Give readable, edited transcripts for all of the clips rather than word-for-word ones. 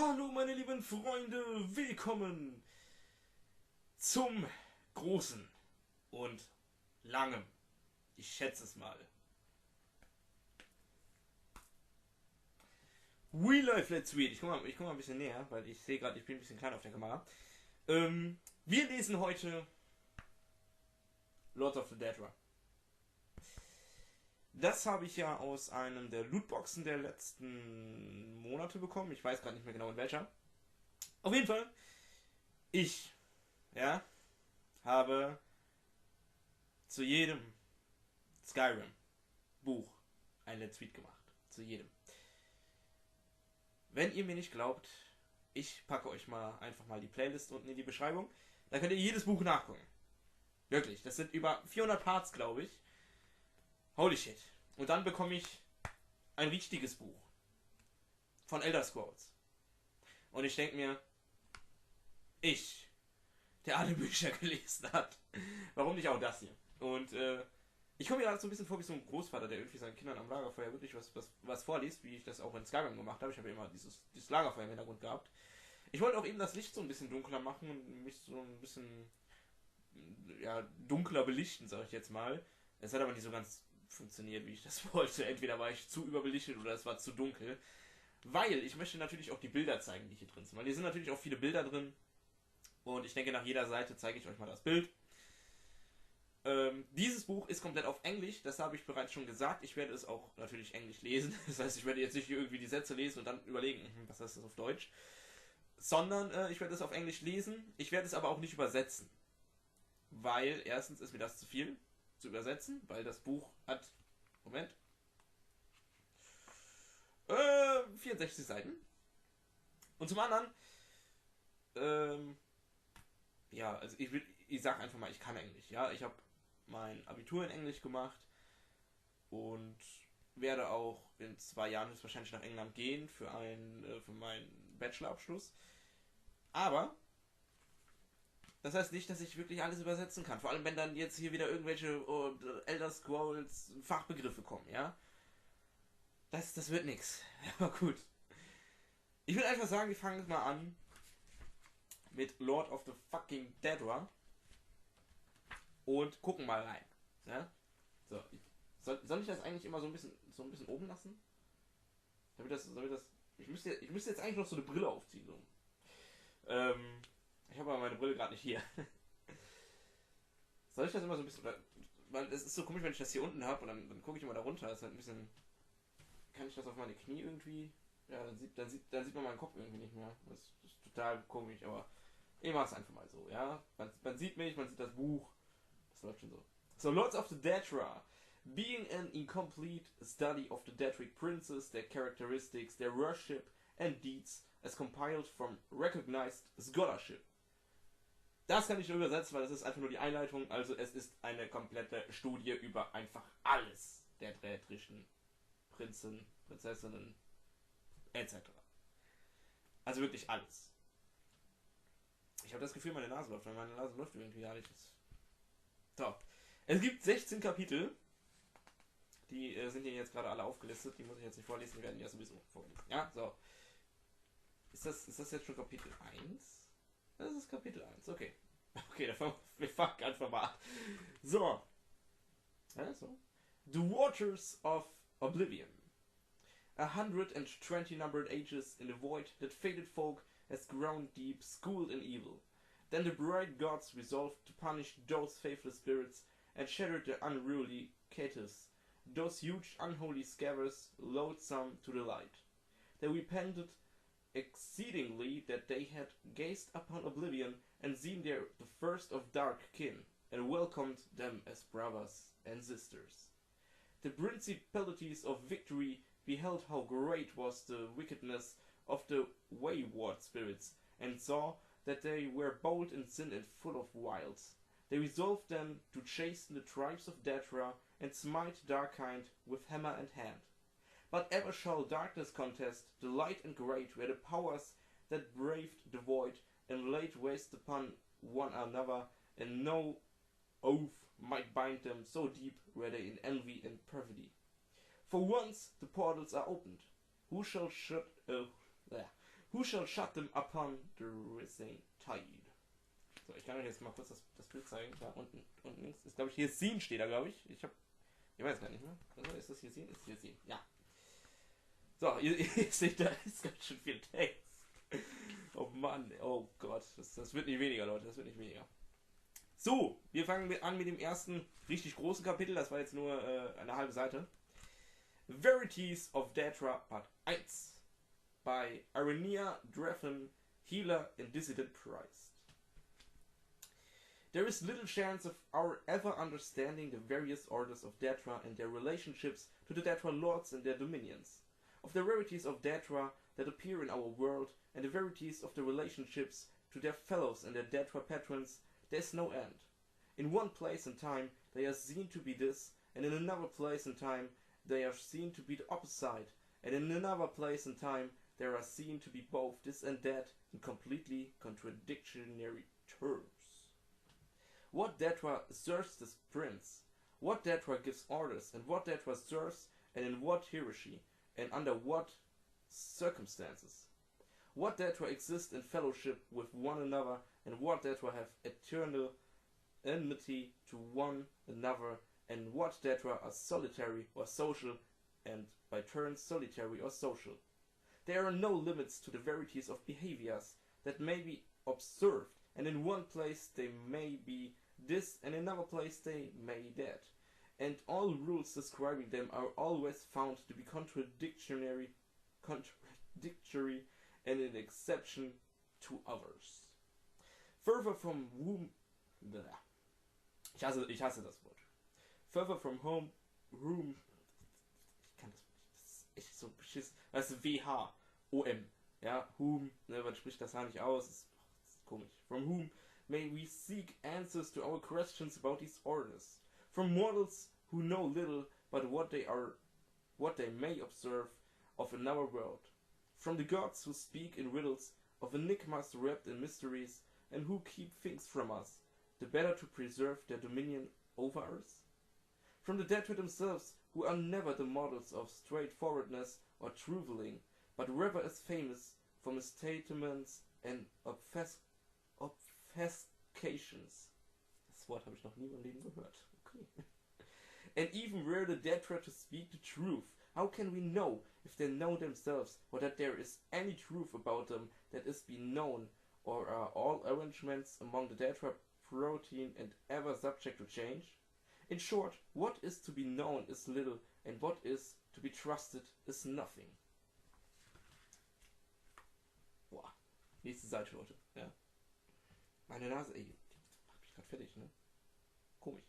Hallo meine lieben Freunde, willkommen zum großen und langen. Ich schätze es mal. We Life Let's Read. Ich guck mal ein bisschen näher, weil ich sehe gerade, ich bin ein bisschen klein auf der Kamera. Wir lesen heute Lords of the Daedra. Das habe ich ja aus einem der Lootboxen der letzten Monate bekommen. Ich weiß gerade nicht mehr genau in welcher. Auf jeden Fall, ich habe zu jedem Skyrim Buch ein Let's Read gemacht. Zu jedem. Wenn ihr mir nicht glaubt, ich packe euch einfach mal die Playlist unten in die Beschreibung. Da könnt ihr jedes Buch nachgucken. Wirklich, das sind über 400 Parts, glaube ich. Holy shit. Und dann bekomme ich ein richtiges Buch von Elder Scrolls. Und ich denke mir, der alle Bücher gelesen hat, warum nicht auch das hier? Und ich komme mir gerade so ein bisschen vor wie so ein Großvater, der irgendwie seinen Kindern am Lagerfeuer wirklich was vorliest, wie ich das auch in Skyrim gemacht habe. Ich habe immer dieses Lagerfeuer im Hintergrund gehabt. Ich wollte auch eben das Licht so ein bisschen dunkler machen und mich so ein bisschen dunkler belichten, sage ich jetzt mal. Es hat aber nicht so ganz funktioniert, wie ich das wollte. Entweder war ich zu überbelichtet oder es war zu dunkel. Weil ich möchte natürlich auch die Bilder zeigen, die hier drin sind. Weil hier sind natürlich auch viele Bilder drin. Und ich denke, nach jeder Seite zeige ich euch mal das Bild. Dieses Buch ist komplett auf Englisch, das habe ich bereits schon gesagt. Ich werde es auch natürlich Englisch lesen. Das heißt, ich werde jetzt nicht irgendwie die Sätze lesen und dann überlegen, was heißt das auf Deutsch. Sondern ich werde es auf Englisch lesen. Ich werde es aber auch nicht übersetzen. Weil erstens ist mir das zu viel zu übersetzen, weil das Buch hat, 64 Seiten. Und zum anderen, also ich sag einfach mal, ich kann Englisch. Ja, ich habe mein Abitur in Englisch gemacht und werde auch in 2 Jahren wahrscheinlich nach England gehen für meinen Bachelorabschluss. Aber das heißt nicht, dass ich wirklich alles übersetzen kann. Vor allem, wenn dann jetzt hier wieder irgendwelche Elder Scrolls Fachbegriffe kommen, ja. Das wird nix. Aber gut. Ich will einfach sagen, wir fangen jetzt mal an mit Lord of the fucking Daedra und gucken mal rein. Ja? So, soll ich das eigentlich immer so ein bisschen oben lassen? Ich müsste jetzt eigentlich noch so eine Brille aufziehen. So. Ich habe aber meine Brille gerade nicht hier. Soll ich das immer so ein bisschen... Weil es ist so komisch, wenn ich das hier unten habe und dann gucke ich immer da runter. Das ist halt ein bisschen... Kann ich das auf meine Knie irgendwie... Ja, dann sieht man meinen Kopf irgendwie nicht mehr. Das ist total komisch, aber ich mache es einfach mal so, ja. Man sieht mich, man sieht das Buch. Das läuft schon so. So, Lords of the Daedra. Being an incomplete study of the Daedric princes, their characteristics, their worship and deeds as compiled from recognized scholarship. Das kann ich nur übersetzen, weil das ist einfach nur die Einleitung. Also es ist eine komplette Studie über einfach alles der daedrischen Prinzen, Prinzessinnen, etc. Also wirklich alles. Ich habe das Gefühl, meine Nase läuft, weil meine Nase läuft irgendwie gar nicht. So. Es gibt 16 Kapitel. Die sind hier jetzt gerade alle aufgelistet. Die muss ich jetzt nicht vorlesen, die werden ja sowieso vorgelesen. Ja, so. Ist das jetzt schon Kapitel 1? Das ist Kapitel 1, okay. Okay, wir fangen einfach mal an. So. Also. The Waters of Oblivion. 120 numbered ages in the void that faded folk has grown deep, schooled in evil. Then the bright gods resolved to punish those faithless spirits and shattered their unruly catus, those huge unholy scavers loathsome to the light. They repented exceedingly that they had gazed upon oblivion and seen there the first of dark kin, and welcomed them as brothers and sisters. The principalities of victory beheld how great was the wickedness of the wayward spirits, and saw that they were bold in sin and full of wiles. They resolved then to chasten the tribes of Daedra and smite darkkind with hammer and hand. But ever shall darkness contest the light and great were the powers that braved the void and laid waste upon one another, and no oath might bind them, so deep were they in envy and perfidy. For once the portals are opened. Who shall Who shall shut them upon the rising tide? So, ich kann euch jetzt mal kurz das Bild zeigen. Da unten links ist, glaube ich, hier Seen steht da, glaube ich. Ich weiß gar nicht mehr. Also, ist das hier Seen? Ist hier Seen, ja. So, ihr seht, da ist ganz schön viel Text. Oh Mann, oh Gott. Das wird nicht weniger, Leute. Das wird nicht weniger. So, wir fangen an mit dem ersten richtig großen Kapitel. Das war jetzt nur eine halbe Seite. Verities of Daedra Part 1 by Irenia Drafen, Healer and Dissident Priest. There is little chance of our ever understanding the various orders of Daedra and their relationships to the Daedra lords and their dominions, of the rarities of Daedra that appear in our world, and the verities of the relationships to their fellows and their Daedra patrons. There is no end. In one place and time they are seen to be this, and in another place and time they are seen to be the opposite, and in another place and time they are seen to be both this and that in completely contradictory terms. What Daedra serves this prince? What Daedra gives orders, and what Daedra serves, and in what hierarchy, and under what circumstances? What Daedra exist in fellowship with one another, and what Daedra have eternal enmity to one another, and what Daedra are solitary or social, and by turns solitary or social. There are no limits to the varieties of behaviors that may be observed, and in one place they may be this, and in another place they may that, and all rules describing them are always found to be contradictory and an exception to others. Further from whom... Ich hasse das Wort. Further from home... Room... Ich kann das nicht. Das ist echt so beschissen. Das ist WH. OM. Ja, whom. Ne, man spricht das H nicht aus. Das ist komisch. From whom may we seek answers to our questions about these orders? From mortals who know little but what they may observe of another world. From the gods who speak in riddles of enigmas wrapped in mysteries, and who keep things from us, the better to preserve their dominion over us? From the Daedra themselves, who are never the models of straightforwardness or truthtelling, but rather as famous for misstatements and obfuscations. Das Wort habe ich noch nie in meinem Leben gehört. Okay. And even were the Daedra to speak the truth, how can we know if they know themselves, or that there is any truth about them that is be known, or are all arrangements among the Daedra protein and ever subject to change? In short, what is to be known is little, and what is to be trusted is nothing. Boah, nächste Seite, Leute. Ja. Meine Nase, ey, macht mich grad fertig, ne? Komisch.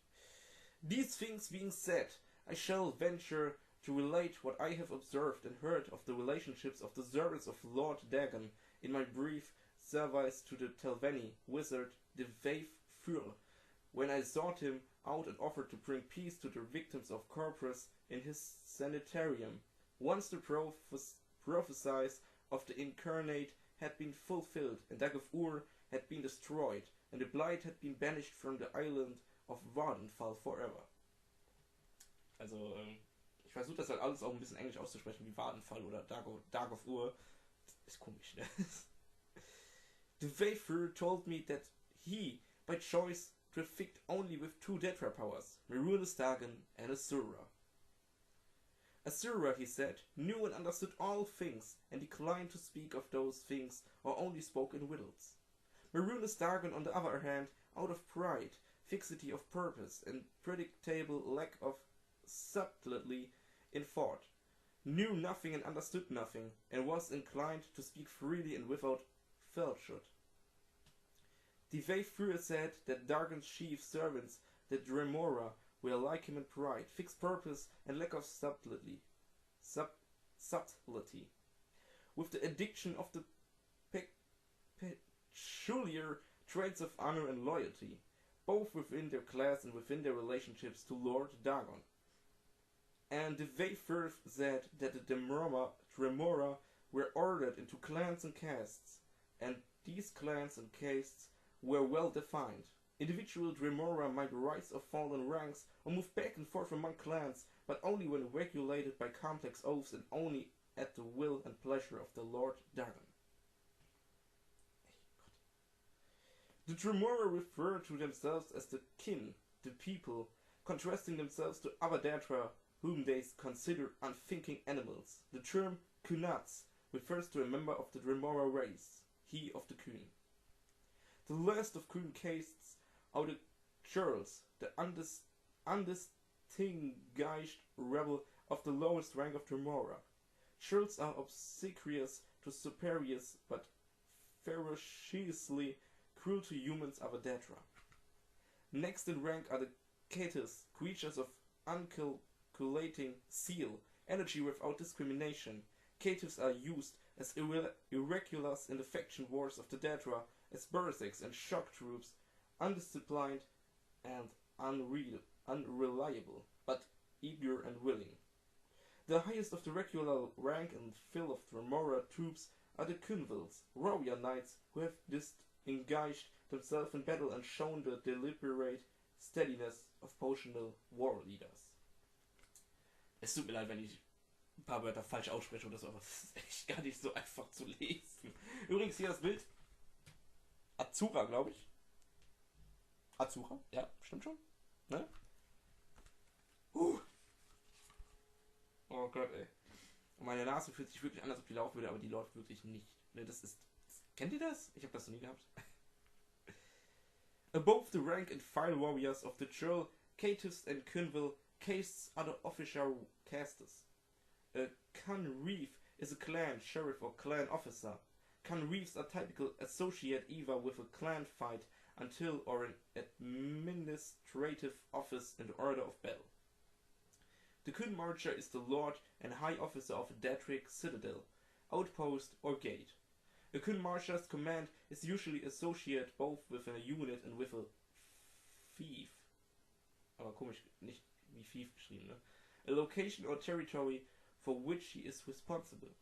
These things being said, I shall venture to relate what I have observed and heard of the relationships of the servants of Lord Dagon in my brief service to the Telvanni wizard, the Vaith Fur, when I sought him out and offered to bring peace to the victims of Corpus in his sanitarium. Once the prophecies of the incarnate had been fulfilled, and that of Ur had been destroyed, and the blight had been banished from the island of Vardenfall forever. Also, ich versuche das halt alles auch ein bisschen englisch auszusprechen, wie Vardenfall oder Dark of Ur. Ist komisch, ne? The Vaithfur told me that he, by choice, trafficked only with two Daedra powers, Ruinous Dagon and Asura. Asura, he said, knew and understood all things, and declined to speak of those things, or only spoke in riddles. Ruinous Dagon, on the other hand, out of pride, fixity of purpose, and predictable lack of subtlety in thought, knew nothing and understood nothing, and was inclined to speak freely and without falsehood. The Vaithfur said that Dagon's chief servants, the Dremora, were like him in pride, fixed purpose, and lack of subtlety. With the addiction of the peculiar traits of honor and loyalty, both within their class and within their relationships to Lord Dagon. And the Vaithfur said that the Dremora were ordered into clans and castes, and these clans and castes were well defined. Individual Dremora might rise or fall in ranks or move back and forth among clans, but only when regulated by complex oaths and only at the will and pleasure of the Lord Dagon. The Tremora refer to themselves as the kin, the people, contrasting themselves to other Daedra whom they consider unthinking animals. The term Kunats refers to a member of the Tremora race, he of the Kun. The last of Kun castes are the churls, the undistinguished rebel of the lowest rank of Tremora. Churls are obsequious to superiors, but ferociously cruel to humans of a Daedra. Next in rank are the Catus, creatures of uncalculating zeal, energy without discrimination. Catus are used as irregulars in the faction wars of the Daedra, as berserks and shock troops, undisciplined and unreliable, but eager and willing. The highest of the regular rank and file of Tremora troops are the Kunvils, warrior knights who have disengaged themselves in battle and shown the deliberate steadiness of positional war leaders. Es tut mir leid, wenn ich ein paar Wörter falsch ausspreche oder so, aber es ist echt gar nicht so einfach zu lesen. Übrigens hier das Bild. Azura, glaube ich. Azura? Ja, stimmt schon. Ne? Oh Gott, ey. Und meine Nase fühlt sich wirklich an, als ob die laufen würde, aber die läuft wirklich nicht. Ne, das ist... Kennt ihr das? Ich habe das noch nie gehabt. Above the rank and file warriors of the Churl, Catus and Kunvil, castes are the official castes. A Cunreef is a clan sheriff or clan officer. Cunreefs are typical associate either with a clan fight until or an administrative office in the order of battle. The Kun Marcher is the lord and high officer of a Daedric citadel, outpost or gate. A Kun Marcher's command is usually associated both with a unit and with a fief. Aber komisch, nicht wie fief geschrieben, ne? A location or territory for which he is responsible.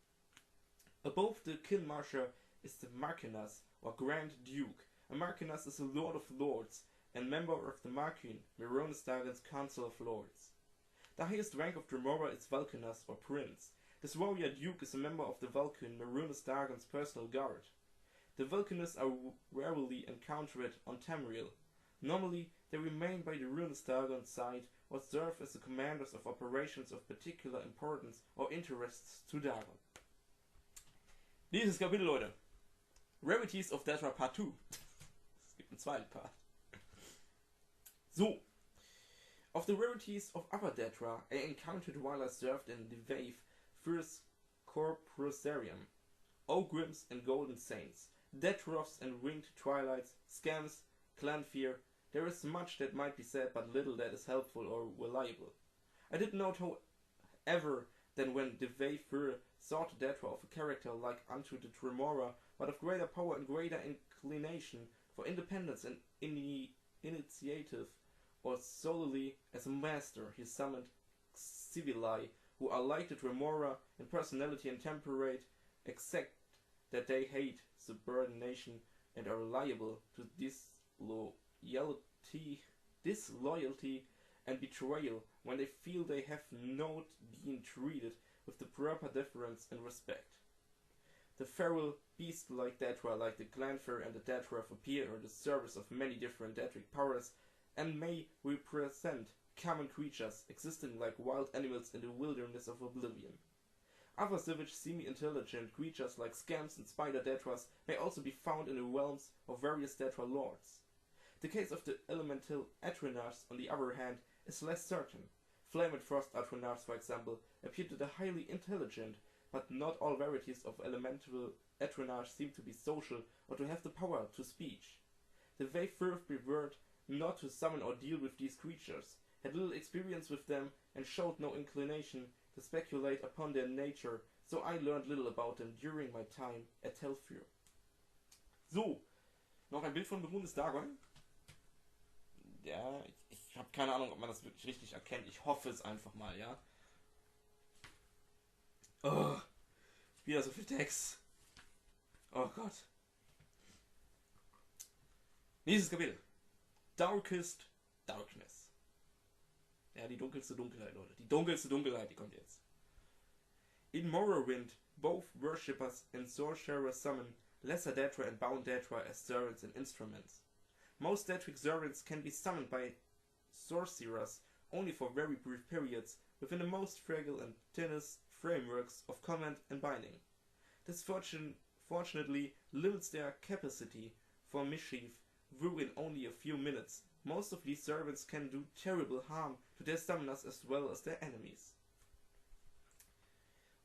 Above the Kin Marcher is the Marquess or Grand Duke. A Marquess is a Lord of Lords and member of the Marquin, Meronesdagon's Council of Lords. The highest rank of Tremora is Valkunas or Prince. This warrior duke is a member of the Valkyn, Meronesdagon's personal guard. The Valkunas are rarely encountered on Tamriel. Normally, they remain by the Meronesdagon's side or serve as the commanders of operations of particular importance or interests to Dagon. Dieses Kapitel, Leute. Rarities of Daedra Part 2. Es gibt einen zweiten Part. So. Of the rarities of other Daedra I encountered while I served in the Wave, First Corprosarium, Ogrims and Golden Saints, Daedroths and Winged Twilights, Scams, Clanfear. There is much that might be said, but little that is helpful or reliable. I did note, however, that when the Wave sought a Daedra of a character like unto the Tremora, but of greater power and greater inclination for independence and initiative, or solely as a master, he summoned Civili, who are like the Tremora in personality and temperate, except that they hate subordination and are liable to disloyalty and betrayal when they feel they have not been treated with the proper deference and respect. The feral beast-like Daedra, like the Clanfear and the Daedra, appear in the service of many different Daedric powers and may represent common creatures existing like wild animals in the wilderness of oblivion. Other savage semi-intelligent creatures like scams and spider Daedras may also be found in the realms of various Daedra lords. The case of the elemental Atronars, on the other hand, is less certain. Flame and Frost Atronars, for example, appear to the highly intelligent, but not all varieties of elemental Atronars seem to be social or to have the power to speech. The Wave first preferred not to summon or deal with these creatures, had little experience with them, and showed no inclination to speculate upon their nature, so I learned little about them during my time at Telfyr. So, noch ein Bild von Meronesdagon. Ja, ich habe keine Ahnung, ob man das wirklich richtig erkennt. Ich hoffe es einfach mal, ja. Oh, wieder so viel Text. Oh Gott. Nächstes Kapitel. Darkest Darkness. Ja, die dunkelste Dunkelheit, Leute. Die dunkelste Dunkelheit, die kommt jetzt. In Morrowind, both worshippers and sorcerers summon lesser Daedra and bound Daedra as servants and instruments. Most Daedric servants can be summoned by sorcerers only for very brief periods within the most fragile and thinnest frameworks of command and binding. This fortunately limits their capacity for mischief, though in only a few minutes. Most of these servants can do terrible harm to their summoners as well as their enemies.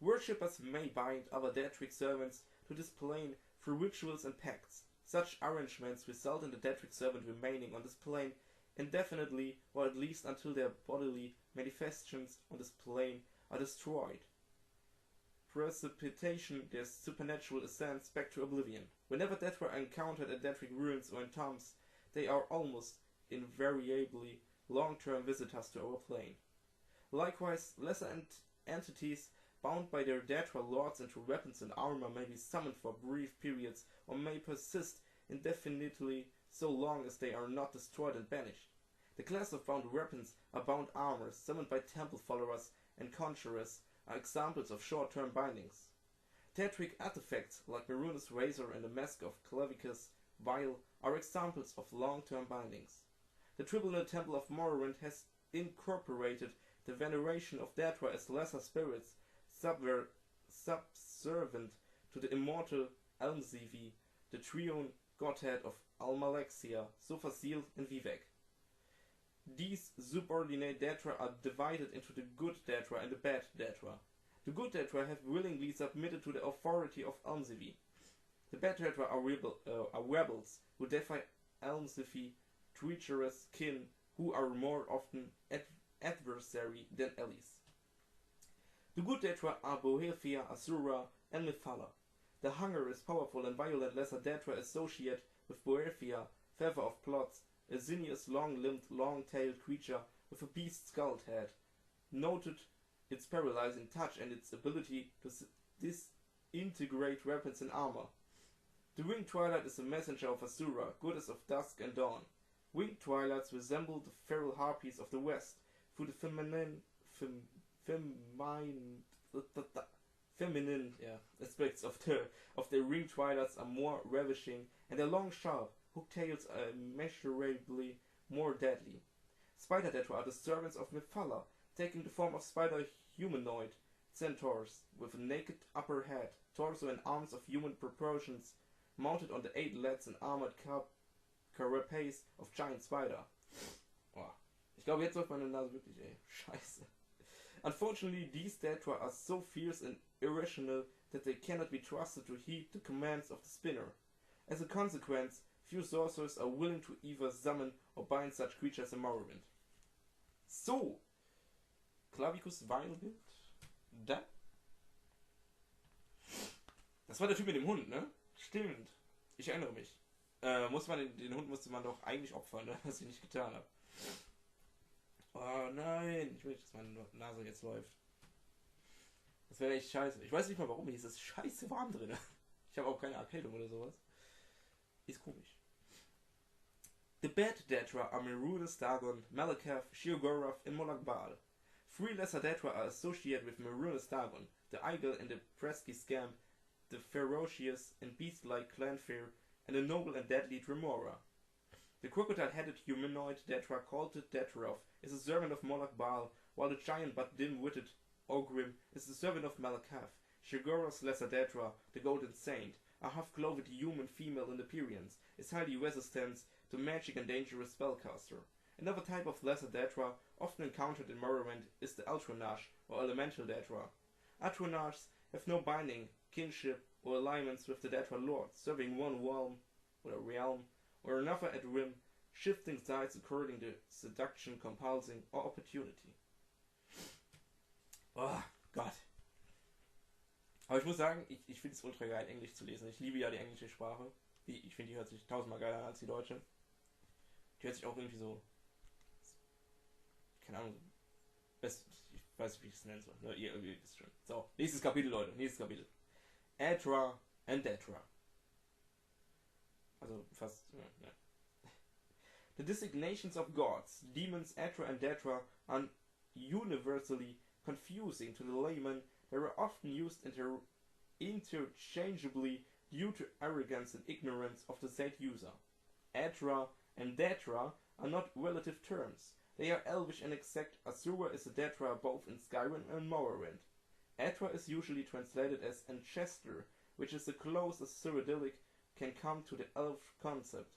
Worshippers may bind other Daedric servants to this plane through rituals and pacts. Such arrangements result in the Daedric servant remaining on this plane indefinitely, or at least until their bodily manifestations on this plane are destroyed. Precipitation their supernatural ascents back to oblivion. Whenever Daedra are encountered at Daedric ruins or in tombs, they are almost invariably long-term visitors to our plane. Likewise, lesser entities bound by their Daedra lords into weapons and armor may be summoned for brief periods or may persist indefinitely so long as they are not destroyed and banished. The class of bound weapons are bound armor summoned by temple followers and conjurers are examples of short-term bindings. Daedric artifacts like Mehrunes' razor and the mask of Clavicus Vile are examples of long-term bindings. The Tribunal Temple of Morrowind has incorporated the veneration of Daedra as lesser spirits subservient to the immortal Almzivi, the triune godhead of Almalexia, Sophasil and Vivek. These subordinate Daedra are divided into the good Daedra and the bad Daedra. The good Daedra have willingly submitted to the authority of Almzivi. The bad Daedra are rebels who defy Almzivi, treacherous kin who are more often adversary than allies. The good Daedra are Bohethia, Asura, and Mephala. The hungerous, powerful, and violent lesser Daedra associate with Bohethia, feather of plots, a sinuous, long-limbed, long-tailed creature with a beast's skull head, noted its paralyzing touch and its ability to disintegrate weapons and armor. The Winged Twilight is a messenger of Asura, goddess of dusk and dawn. Winged Twilights resemble the feral harpies of the west, through the feminine aspects of their winged twilights are more ravishing, and their long, sharp, hooked tails are immeasurably more deadly. Spider Daedra are the servants of Mephala, taking the form of spider humanoid centaurs with a naked upper head, torso and arms of human proportions, mounted on the 8 legs and armored carapace of giant spider. Oh. Ich glaube, jetzt läuft meine Nase wirklich, ey. Scheiße. Unfortunately, these Daedra are so fierce and irrational that they cannot be trusted to heed the commands of the spinner. As a consequence, few sorcerers are willing to either summon or bind such creatures in Morrowind. So, Clavicus Vilebild? Da? Das war der Typ mit dem Hund, ne? Stimmt. Ich erinnere mich. Den Hund musste man doch eigentlich opfern, ne? Was ich nicht getan habe. Oh nein, ich will nicht, dass meine Nase jetzt läuft. Das wäre echt scheiße. Ich weiß nicht mal warum, hier ist es scheiße warm drin. Ich habe auch keine Erkältung oder sowas. Ist komisch. The bad Daedra are Mehrunes, Dagon, Malakath, Sheogorath and Molakbal. 3 lesser Daedra are associated with Mehrunes Dagon, the Eagle and the Presky Scamp, the ferocious and beast-like Clanfear, and the noble and deadly Tremora. The crocodile-headed humanoid Daedra called the Daedroth is a servant of Molakbal, while the giant but dim-witted Ogrim is the servant of Malakath. Sheogorath's lesser Daedra, the Golden Saint, a half-clothed human female in appearance, is highly resistant to magic and dangerous spellcaster. Another type of lesser Daedra, often encountered in Morrowind, is the Ultranash, or Elemental Daedra. Ultranashs have no binding, kinship, or alliance with the Daedra Lord, serving one realm or another at whim, shifting sides according to seduction, compulsing, or opportunity. Oh Gott. Aber ich muss sagen, ich finde es ultra geil, Englisch zu lesen. Ich liebe ja die englische Sprache. Ich finde, die hört sich 1000-mal geiler an als die deutsche. Die hört sich auch irgendwie so, keine Ahnung, ich weiß nicht, wie ich es nennen soll. Ne? Ihr wisst schon. So, nächstes Kapitel, Leute. Nächstes Kapitel. Daedra and Daedra. Also fast, ja. The designations of gods, demons, Daedra and Daedra are universally confusing to the layman. They are often used interchangeably due to arrogance and ignorance of the said user. Daedra and Daedra are not relative terms. They are elvish and exact. Asura is a Daedra both in Skyrim and Morrowind. Daedra is usually translated as ancestor, which is the closest Cyrodiilic can come to the elf concept.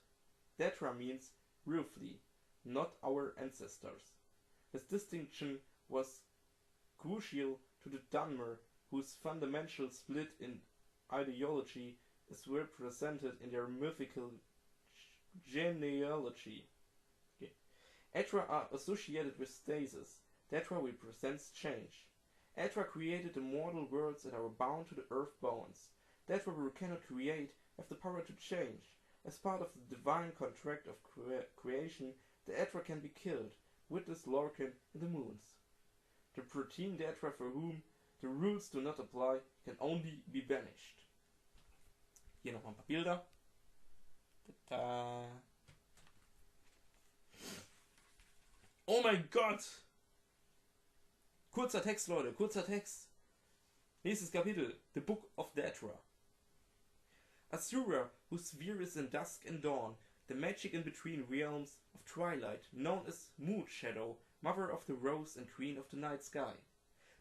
Daedra means roughly, not our ancestors. This distinction was crucial to the Dunmer, whose fundamental split in ideology is represented in their mythical genealogy. Okay. Daedra are associated with stasis. Daedra represents change. Daedra created the mortal worlds that are bound to the earth bones. Daedra we cannot create have the power to change. As part of the divine contract of creation, the Daedra can be killed. Witness Lorcan in the Moons. The protein Daedra for whom the rules do not apply can only be banished. Hier nochmal ein paar Bilder. Tada. Oh mein Gott! Kurzer Text, Leute, kurzer Text. Nächstes Kapitel. The Book of Daedra. Asura, whose sphere is in dusk and dawn, the magic in between realms of twilight, known as Moon Shadow, mother of the rose and queen of the night sky.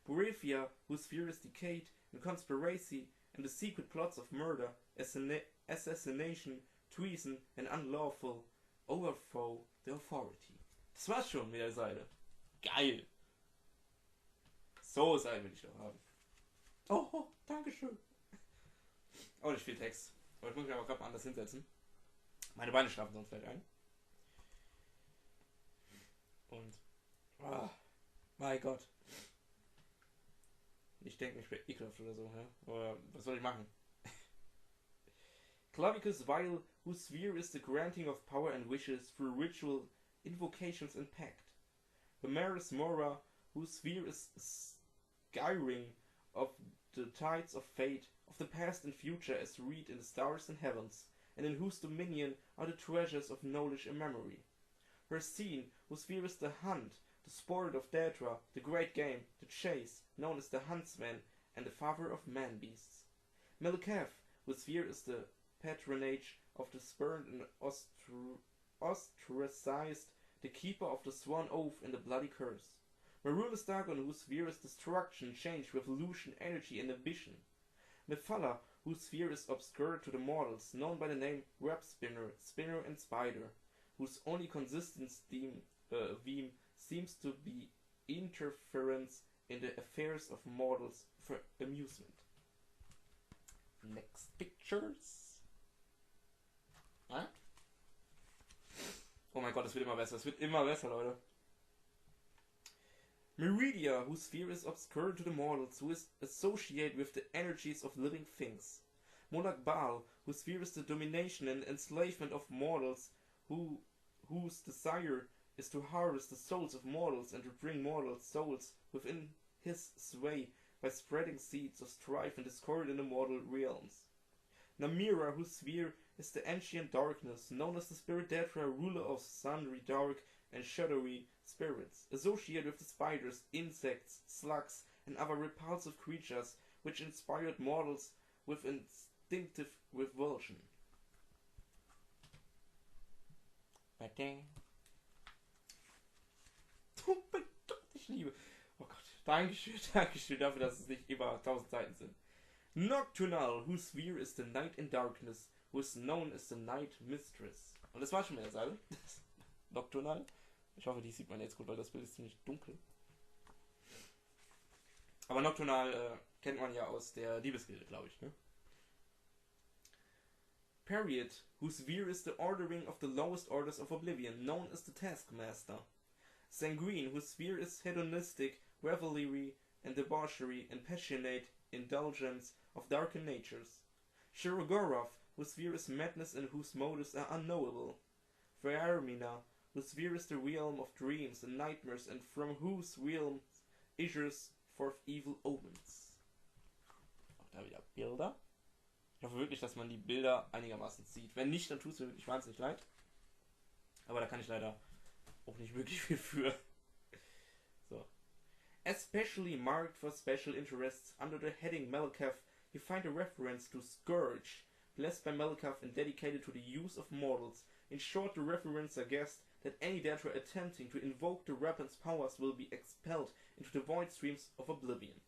Borethia, whose sphere is decayed and conspiracy and the secret plots of murder, assassination, treason and unlawful overthrow the authority. Das war's schon mit der Seite. Geil! So Seite will ich doch haben. Oh, dankeschön. Oh, nicht viel Text. Aber ich muss mich aber gerade mal anders hinsetzen. Meine Beine schlafen sonst vielleicht ein. Und. Oh, mein Gott. Ich denke, ich bin ekelhaft oder so, ja? Aber was soll ich machen? Clavicus Vile, whose sphere is the granting of power and wishes through ritual invocations and pact. Homerus Mora, whose sphere is skyring of the tides of fate, of the past and future as read in the stars and heavens, and in whose dominion are the treasures of knowledge and memory. Hercene, whose sphere is the hunt, the sport of Daedra, the great game, the chase, known as the huntsman, and the father of man-beasts. Melketh, whose sphere is the patronage of the spurned and ostracized, the keeper of the swan oath and the bloody curse. Marunus Dagon, whose sphere is destruction, change, revolution, energy, and ambition. Nephala, whose sphere is obscure to the mortals, known by the name web spinner, spinner, and spider, whose only consistent theme seems to be interference in the affairs of mortals for amusement. Next pictures. Ah? Oh mein Gott, es wird immer besser. Es wird immer besser, Leute. Meridia, whose sphere is obscure to the mortals, who is associated with the energies of living things. Monarch Baal, whose sphere is the domination and enslavement of mortals, whose desire is to harvest the souls of mortals and to bring mortal souls within his sway by spreading seeds of strife and discord in the mortal realms. Namira, whose sphere is the ancient darkness, known as the spirit Daedra, ruler of sundry dark and shadowy spirits, associated with the spiders, insects, slugs, and other repulsive creatures, which inspired mortals with instinctive revulsion. Oh mein Gott, ich liebe. Oh Gott, Dankeschön dafür, dass es nicht über 1000 Seiten sind. Nocturnal, whose sphere is the night in darkness, who is known as the night mistress. Und das war schon mit der Seite. Nocturnal. Ich hoffe, die sieht man jetzt gut, weil das Bild ist ziemlich dunkel. Aber Nocturnal kennt man ja aus der Liebesgilde, glaube ich, ne? Period, whose sphere is the ordering of the lowest orders of oblivion, known as the Taskmaster. Sanguine, whose sphere is hedonistic, revelry, and debauchery, and passionate indulgence of darker natures. Shirogorov, whose sphere is madness and whose motives are unknowable. Phaermina, whose sphere is the realm of dreams and nightmares, and from whose realm issues forth evil omens. Auch da wieder Bilder. Ich hoffe wirklich, dass man die Bilder einigermaßen sieht. Wenn nicht, dann tut es mir wirklich wahnsinnig leid. Aber da kann ich leider auch nicht wirklich viel für. So. Especially marked for special interests under the heading Melketh, you find a reference to Scourge, blessed by Malekith and dedicated to the use of mortals. In short, the reference suggests that any Daedra attempting to invoke the weapon's powers will be expelled into the void streams of oblivion.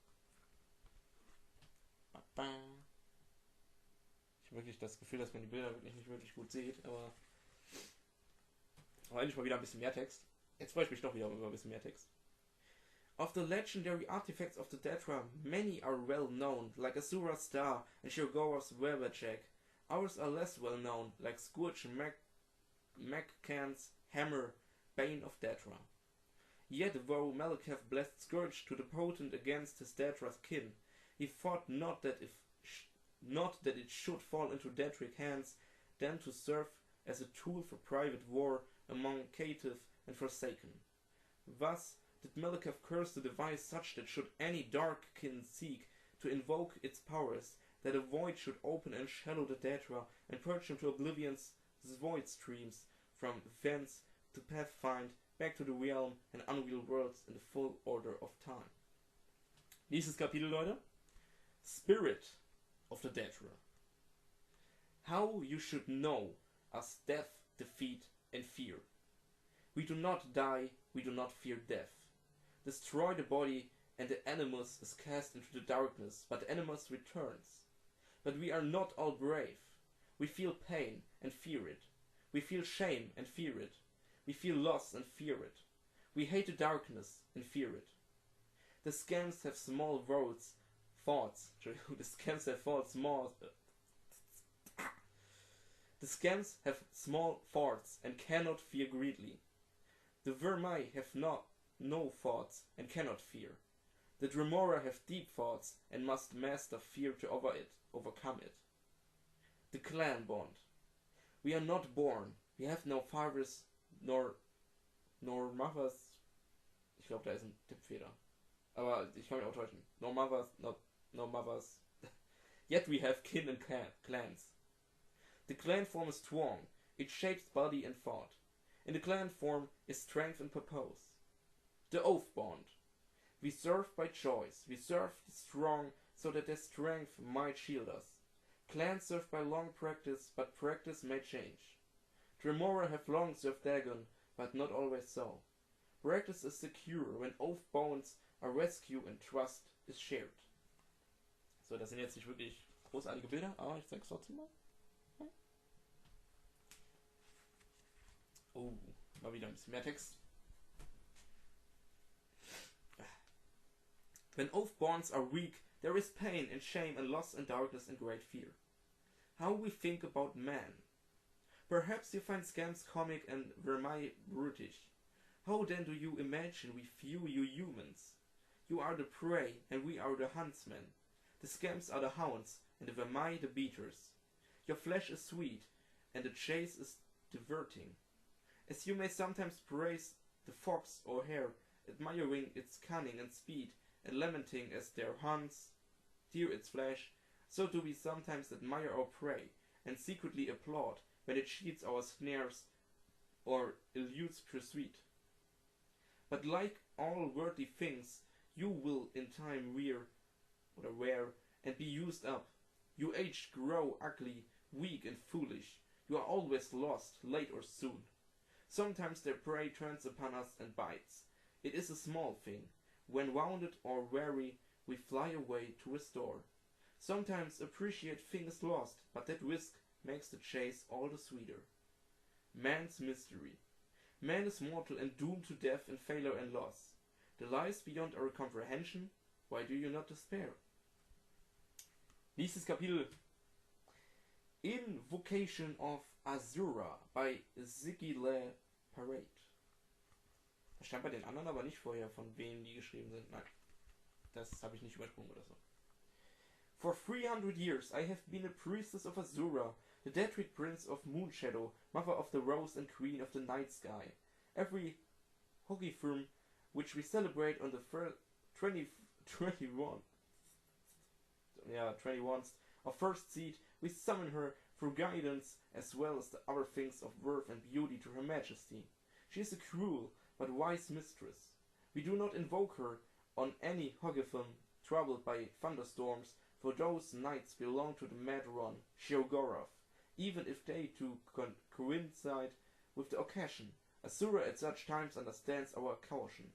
Ich habe wirklich das Gefühl, dass man die Bilder wirklich nicht wirklich gut sieht, aber endlich mal wieder ein bisschen mehr Text. Jetzt freue ich mich doch wieder über ein bisschen mehr Text. Of the legendary artifacts of the Daedra, many are well known, like Azura's Star and Shirgora's Werberjack. Others are less well known, like Scourge and Maccan's Hammer, Bane of Daedra. Yet though Malekith blessed Scourge to the potent against his Daedra's kin, he thought not that it should fall into Daedric hands, then to serve as a tool for private war among caitiff and forsaken. Thus did Malekith curse the device such that should any dark kin seek to invoke its powers, that a void should open and shallow the Daedra and purge him to oblivion's void streams, from thence to pathfind back to the realm and unreal worlds in the full order of time. Nächstes Kapitel, Leute. Spirit of the Daedra. How you should know us death, defeat, and fear. We do not die, we do not fear death. Destroy the body, and the animus is cast into the darkness, but the animus returns. But we are not all brave. We feel pain and fear it. We feel shame and fear it. We feel loss and fear it. We hate the darkness and fear it. The scams have small thoughts. The scams have The scams have small thoughts and cannot fear greedily. The vermi have no thoughts and cannot fear. The Dremora have deep thoughts and must master fear to overcome it. The clan bond. We are not born. We have no fathers nor mothers. Ich glaube, da ist ein Tippfehler. Aber ich kann mich auch täuschen. No mothers. Yet we have kin and clans. The clan form is strong. It shapes body and thought. In the clan form is strength and purpose. The oath bond. We serve by choice. We serve the strong so that their strength might shield us. Clans serve by long practice, but practice may change. Dremora have long served Dagon, but not always so. Practice is secure when oath bonds are rescued and trust is shared. So, das sind jetzt nicht wirklich großartige Bilder, aber ich zeig's trotzdem mal. Oh, mal wieder ein bisschen mehr Text. When oath bonds are weak, there is pain and shame and loss and darkness and great fear. How we think about man. Perhaps you find scams comic and vermi brutish. How then do you imagine we view you humans? You are the prey and we are the huntsmen. The scams are the hounds and the vermi the beaters. Your flesh is sweet and the chase is diverting. As you may sometimes praise the fox or hare, admiring its cunning and speed, and lamenting as their hunts dear its flesh, so do we sometimes admire our prey, and secretly applaud when it cheats our snares or eludes pursuit. But like all worldly things, you will in time wear and be used up. You age, grow ugly, weak and foolish. You are always lost, late or soon. Sometimes their prey turns upon us and bites. It is a small thing. When wounded or weary, we fly away to restore. Sometimes appreciate thing is lost, but that risk makes the chase all the sweeter. Man's mystery. Man is mortal and doomed to death and failure and loss. The lies beyond our comprehension, why do you not despair? Nächstes Kapitel. Invocation of Azura by Sigile Parade. Das stand bei den anderen aber nicht vorher, von wem die geschrieben sind. Nein, das habe ich nicht übersprungen oder so. For 300 years I have been a priestess of Azura, the Daedric prince of Moonshadow, mother of the rose and queen of the night sky. Every Hogifirm which we celebrate on the 21st of first seed, we summon her for guidance as well as the other things of worth and beauty to her majesty. She is a cruel but wise mistress. We do not invoke her on any Hogifirm troubled by thunderstorms, for those knights belong to the Madron Sheogorath, even if they too coincide with the occasion. Asura at such times understands our caution.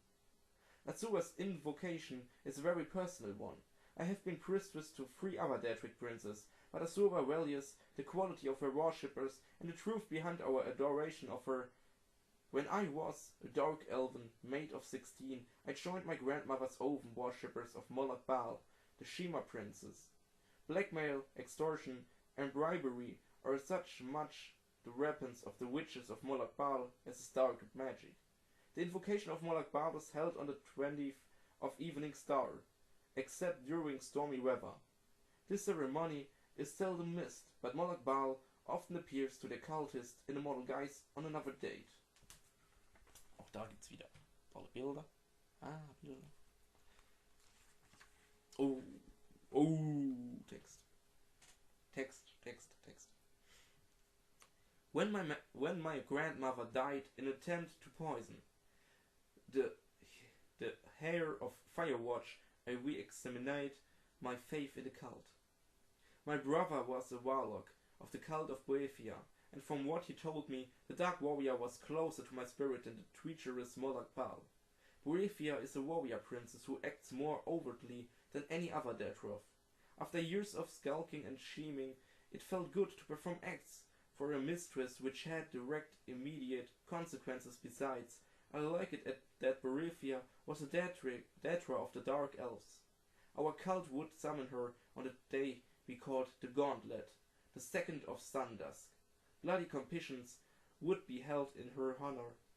Asura's invocation is a very personal one. I have been priestess to 3 other Daedric princes, but Asura values the quality of her worshippers and the truth behind our adoration of her. When I was a dark elven maid of 16, I joined my grandmother's oven worshippers of Moloch Baal, the Shema princes. Blackmail, extortion, and bribery are such much the weapons of the witches of Moloch Baal as is dark magic. The invocation of Moloch Baal was held on the 20th of Evening Star, except during stormy weather. This ceremony is seldom missed, but Moloch Baal often appears to the cultist in a model guise on another date. Auch da gibt's wieder tolle Bilder. Bilder. Text. When my grandmother died in an attempt to poison the hair of Firewatch, I re-examined my faith in the cult. My brother was a warlock of the cult of Boethia, and from what he told me, the Dark Warrior was closer to my spirit than the treacherous Moloch Baal. Boethia is a warrior princess who acts more overtly than any other Daedroth. After years of skulking and scheming, it felt good to perform acts for a mistress which had direct, immediate consequences. Besides, I like it that Boethia was a Daedra of the Dark Elves. Our cult would summon her on the day we called the Gauntlet, the 2nd of Sundusk. Bloody competitions would be held in her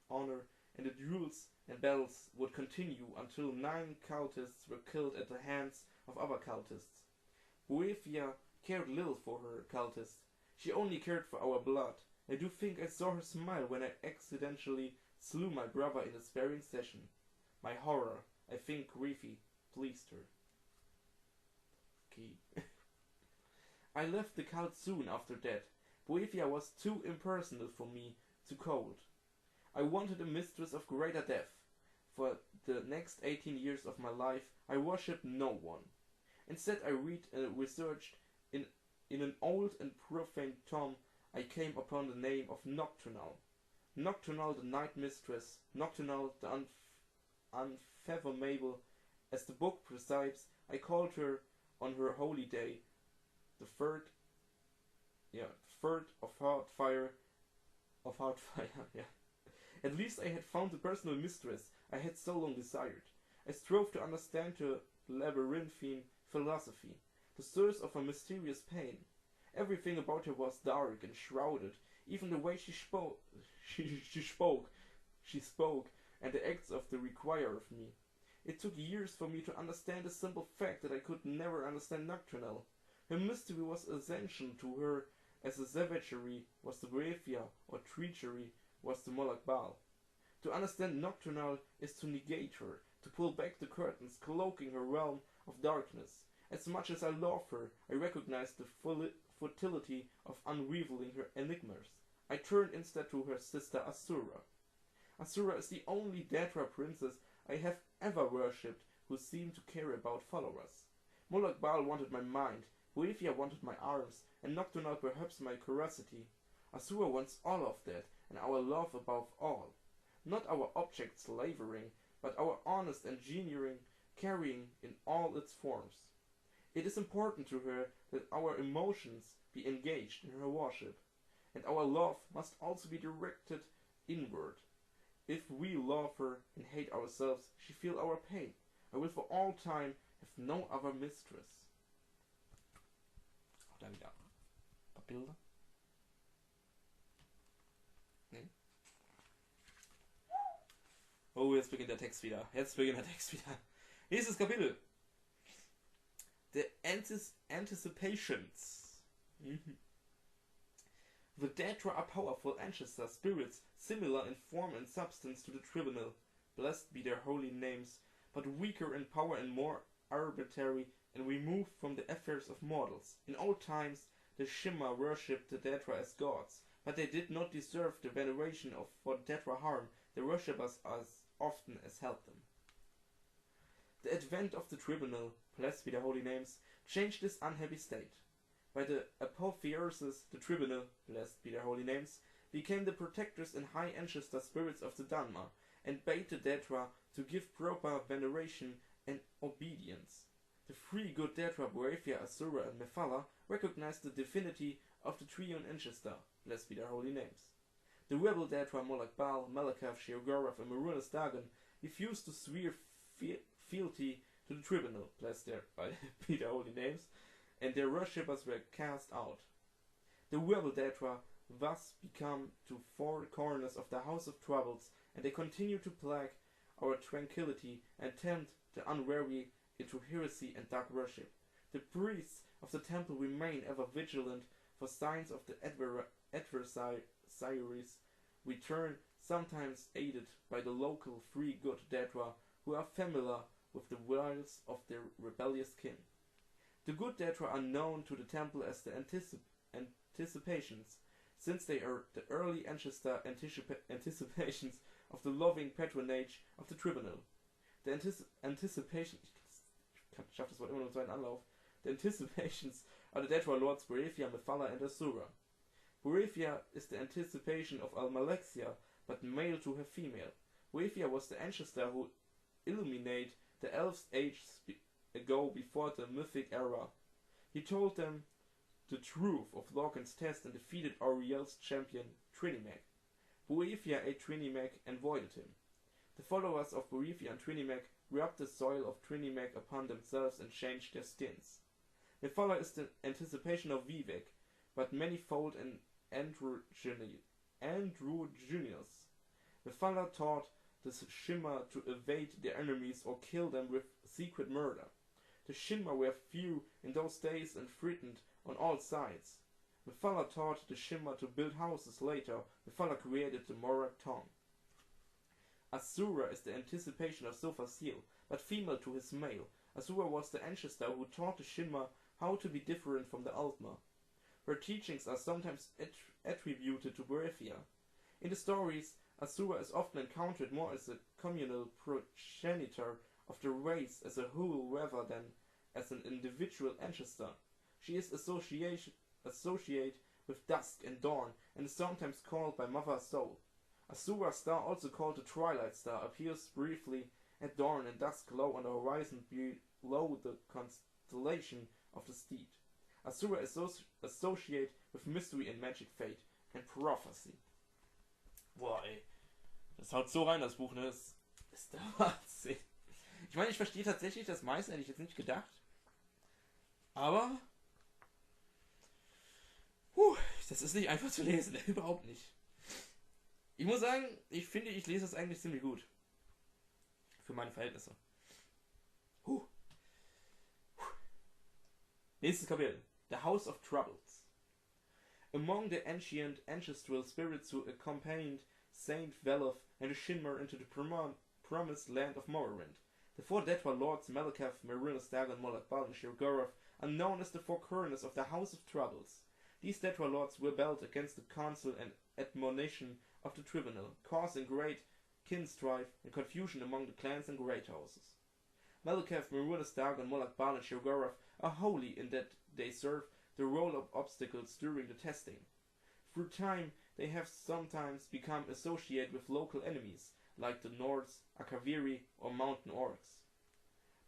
honor, and the duels and battles would continue until 9 cultists were killed at the hands of other cultists. Boethia cared little for her cultists. She only cared for our blood. I do think I saw her smile when I accidentally slew my brother in a sparring session. My horror, I think Griffy pleased her. Okay. I left the cult soon after that. Boethia was too impersonal for me, too cold. I wanted a mistress of greater depth. For the next 18 years of my life, I worshipped no one. Instead, I read and researched in an old and profane tome. I came upon the name of Nocturnal. Nocturnal, the night mistress. Nocturnal, the unfathomable. As the book prescribes, I called her on her holy day, the third of Heartfire. At least I had found the personal mistress I had so long desired. I strove to understand her labyrinthine philosophy, the source of her mysterious pain. Everything about her was dark and shrouded, even the way she spoke, and the acts of the require of me. It took years for me to understand the simple fact that I could never understand Nocturnal. Her mystery was essential to her, as the savagery was the Boethia, or treachery was the Moloch Baal. To understand Nocturnal is to negate her, to pull back the curtains cloaking her realm of darkness. As much as I love her, I recognize the futility of unraveling her enigmas. I turned instead to her sister Asura. Asura is the only Daedra princess I have ever worshipped who seemed to care about followers. Moloch Baal wanted my mind, Boethia wanted my arms, and Nocturnal perhaps my curiosity. Asura wants all of that, and our love above all. Not our object slavering, but our honest engineering carrying in all its forms. It is important to her that our emotions be engaged in her worship, and our love must also be directed inward. If we love her and hate ourselves, she feel our pain. I will for all time have no other mistress. Auch da wieder ein paar Bilder. Nee. Oh, jetzt beginnt der Text wieder. Nächstes Kapitel. The Anticipations. The Daedra are powerful ancestor spirits, similar in form and substance to the tribunal, blessed be their holy names, but weaker in power and more arbitrary and removed from the affairs of mortals. In old times, the Shema worshipped the Daedra as gods, but they did not deserve the veneration of for Daedra harm the worshippers as often as helped them. The advent of the tribunal, blessed be their holy names, change this unhappy state. By the apotheosis, the tribunal, blessed be their holy names, became the protectors and high ancestor spirits of the Dharma, and bade the Daedra to give proper veneration and obedience. The three good Daedra, Boethia, Asura, and Mephala, recognized the divinity of the triune ancestor, blessed be their holy names. The rebel Daedra, Moloch Baal, Malakath, Sheogorath, and Marunas Dagon, refused to swear fealty to the tribunal, blessed be their holy names, and their worshippers were cast out. The rebel Daedra thus become to four corners of the house of troubles, and they continue to plague our tranquility and tempt the unwary into heresy and dark worship. The priests of the temple remain ever vigilant for signs of the adversaries return, sometimes aided by the local free good Daedra, who are familiar with the wiles of their rebellious kin. The good Daedra are known to the temple as the anticipations, since they are the early ancestor anticipations of the loving patronage of the tribunal. The anticipations are the Daedra lords Boethia, Mephala, and Asura. Boethia is the anticipation of Almalexia, but male to her female. Boethia was the ancestor who illuminated the elves ages ago before the mythic era. He told them the truth of Lorcan's test and defeated Auriel's champion, Trinimag. Boethia ate Trinimag and voided him. The followers of Boethia and Trinimag rubbed the soil of Trinimag upon themselves and changed their skins. Mephala is the anticipation of Vivek, but manifold and androgynous. Mephala taught the Shimmer to evade their enemies or kill them with secret murder. The Shimmer were few in those days and threatened on all sides. Mephala taught the Shimmer to build houses later. Mephala created the Morak tongue. Asura is the anticipation of Sophasil, but female to his male. Asura was the ancestor who taught the Shimmer how to be different from the Altma. Her teachings are sometimes attributed to Boethia. In the stories, Asura is often encountered more as a communal progenitor of the race as a whole rather than as an individual ancestor. She is associated with dusk and dawn and is sometimes called by Mother Soul. Asura star, also called the Twilight Star, appears briefly at dawn and dusk low on the horizon below the constellation of the Steed. Asura is associated with mystery and magic, fate and prophecy. Boah, ey. Das haut so rein, das Buch, ne? Das ist der Wahnsinn. Ich meine, ich verstehe tatsächlich das meiste, hätte ich jetzt nicht gedacht. Aber das ist nicht einfach zu lesen, überhaupt nicht. Ich muss sagen, ich finde, ich lese das eigentlich ziemlich gut. Für meine Verhältnisse. Nächstes Kapitel. The House of Troubles. Among the ancient ancestral spirits who accompanied Saint Veloth and the Shimmer into the promised land of Morrowind, the four Daedra lords Malakath, Marunas Dagon, Moloch Baal, and Sheogorath are known as the four corners of the House of Troubles. These Daedra lords rebelled against the counsel and admonition of the tribunal, causing great kin strife and confusion among the clans and great houses. Malakath, Marunas Dagon, Moloch Baal, and Sheogorath are holy in that they serve the role of obstacles during the testing. Through time, they have sometimes become associated with local enemies, like the Nords, Akaviri, or mountain orcs.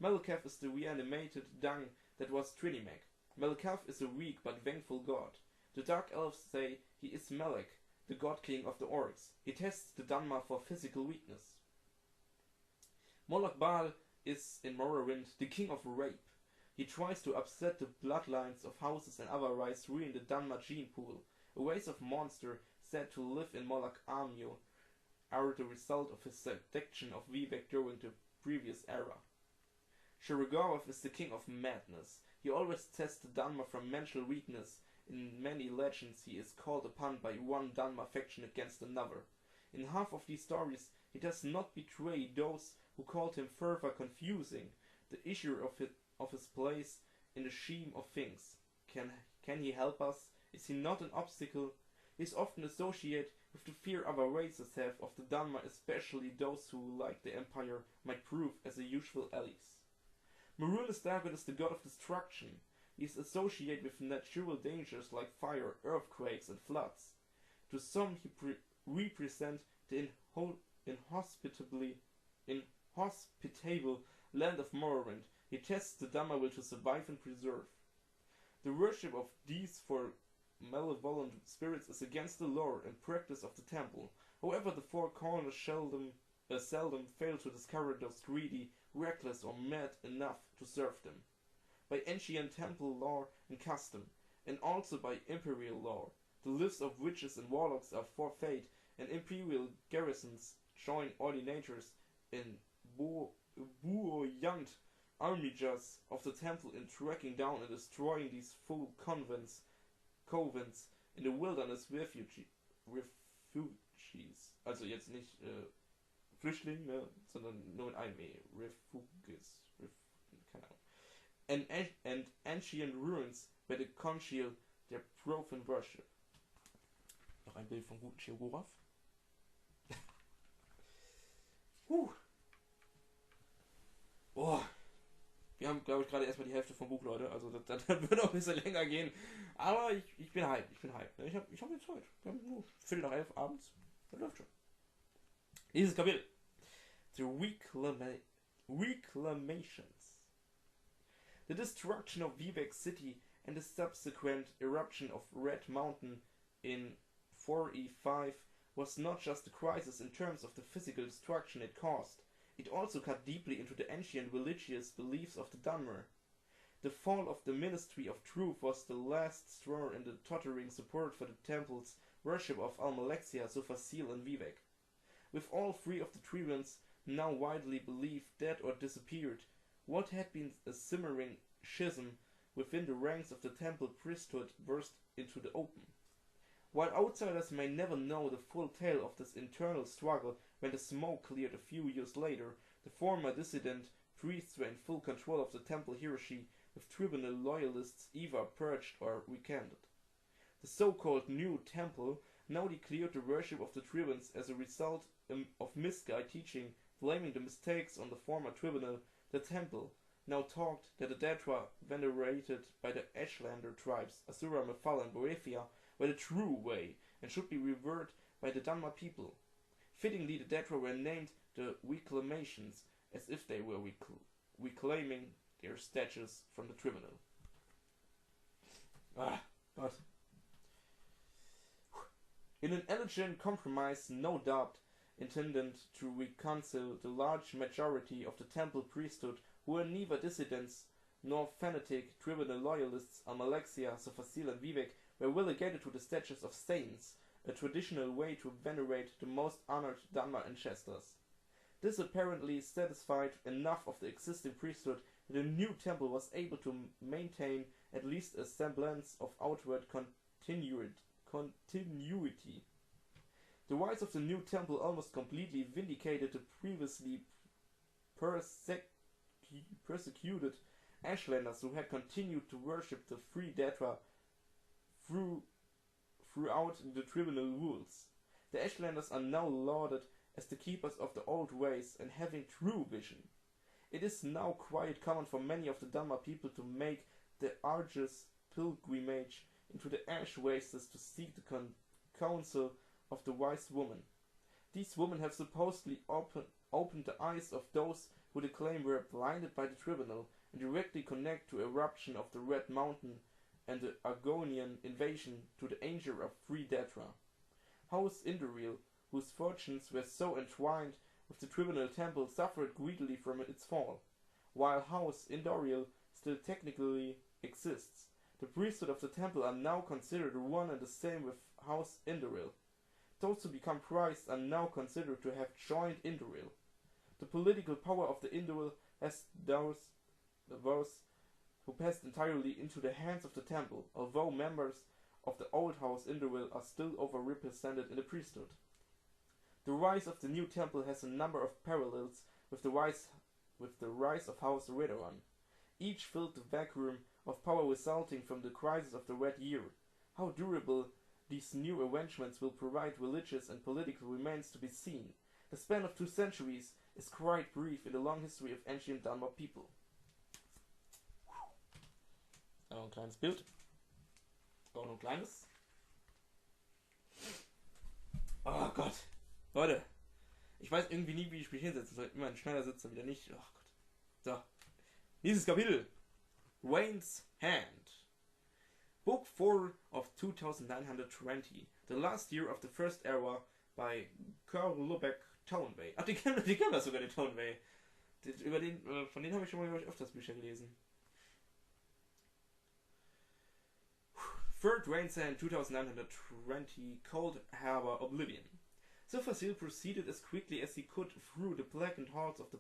Malakath is the reanimated dung that was Trinimag. Malakath is a weak but vengeful god. The Dark Elves say he is Malak, the god king of the orcs. He tests the Dhamma for physical weakness. Moloch Baal is, in Morrowind, the king of rape. He tries to upset the bloodlines of houses and otherwise ruin the Dhamma gene pool. A race of monsters said to live in Moloch Amio are the result of his seduction of Vivek during the previous era. Sheogorath is the king of madness. He always tests the Dhamma from mental weakness. In many legends he is called upon by one Dhamma faction against another. In half of these stories he does not betray those who called him, further confusing the issue of his place in the scheme of things. Can he help us? Is he not an obstacle? He is often associated with the fear other races have of the Dhamma, especially those who, like the Empire, might prove as a useful allies. Marunas Dagon is the god of destruction. is associated with natural dangers like fire, earthquakes, and floods. To some, he represents the inhospitable land of Morrowind. He tests the Dhamma will to survive and preserve. The worship of these four malevolent spirits is against the lore and practice of the temple. However, the four corners seldom fail to discover those greedy, reckless, or mad enough to serve them. By ancient temple law and custom, and also by imperial law, the lives of witches and warlocks are forfeit, and imperial garrisons join ordinators in buoyant armigers of the temple in tracking down and destroying these full covens in the wilderness refugees. Also jetzt nicht Flüchtling, ne, sondern nur mit einem E. Refugees. Keine Ahnung. And ancient ruins where the conceal their profane worship. Noch ein Bild vom guten Chegorov. Oh. Wir haben, glaube ich, gerade erstmal die Hälfte vom Buch, Leute. Also das wird auch ein bisschen länger gehen. Aber ich bin hyped. Ich hab jetzt Zeit. Wir haben nur 10:45 abends. Das läuft schon. Dieses Kapitel. The Reclamations. The destruction of Vivek City and the subsequent eruption of Red Mountain in 4E5 was not just a crisis in terms of the physical destruction it caused. It also cut deeply into the ancient religious beliefs of the Dhamma. The fall of the Ministry of Truth was the last straw in the tottering support for the temple's worship of Almalexia, Sofasil, and Vivek. With all three of the tribunes now widely believed dead or disappeared, what had been a simmering schism within the ranks of the temple priesthood burst into the open. While outsiders may never know the full tale of this internal struggle, when the smoke cleared a few years later, the former dissident priests were in full control of the temple hierarchy, with tribunal loyalists either purged or recanted. The so-called New Temple now declared the worship of the tribunes as a result of misguided teaching, blaming the mistakes on the former tribunal. The temple now taught that the Daedra venerated by the Ashlander tribes, Asura, Mephala, and Boethia, were the true way, and should be revered by the Dhamma people. Fittingly, the Daedra were named the Reclamations, as if they were reclaiming their statues from the tribunal. God. In an elegant compromise, no doubt intended to reconcile the large majority of the temple priesthood, who were neither dissidents nor fanatic tribunal loyalists, Almalexia, Sofasil, and Vivek were relegated to the status of saints, a traditional way to venerate the most honored Dhamma ancestors. This apparently satisfied enough of the existing priesthood that the new temple was able to maintain at least a semblance of outward continuity. The rise of the new temple almost completely vindicated the previously persecuted Ashlanders who had continued to worship the three Daedra throughout the tribunal rules. The Ashlanders are now lauded as the keepers of the old ways and having true vision. It is now quite common for many of the Dhamma people to make the arduous pilgrimage into the ash wastes to seek the counsel of the wise woman. These women have supposedly opened the eyes of those who they claim were blinded by the tribunal, and directly connect to eruption of the Red Mountain and the Argonian invasion to the danger of three Daedra. House Indoril, whose fortunes were so entwined with the tribunal temple, suffered greatly from its fall. While House Indoril still technically exists, the priesthood of the temple are now considered one and the same with House Indoril. Those who become priests are now considered to have joined Indoril. The political power of the Indoril has those who passed entirely into the hands of the temple, although members of the old House Indoril are still overrepresented in the priesthood. The rise of the new temple has a number of parallels with the rise of House Redoran. Each filled the vacuum of power resulting from the crisis of the Red Year. How durable these new arrangements will provide religious and political remains to be seen. The span of 2 centuries is quite brief in the long history of ancient Dhamma people. Ein kleines Bild. Auch nur ein kleines. Oh Gott. Leute. Ich weiß irgendwie nie, wie ich mich hinsetzen soll. Immer ein Schneidersitz, dann wieder nicht. Oh Gott. So. Dieses Kapitel. Wayne's Hand. Book 4 of 2920. The Last Year of the First Era by Karl Lubeck Toneway. Ach, die kennen das sogar, den Toneway. Von denen habe ich schon mal, glaube ich, öfters Bücher gelesen. Third Wayne's Hand 2920, called Habe, Oblivion. So Facile proceeded as quickly as he could through the blackened halls of the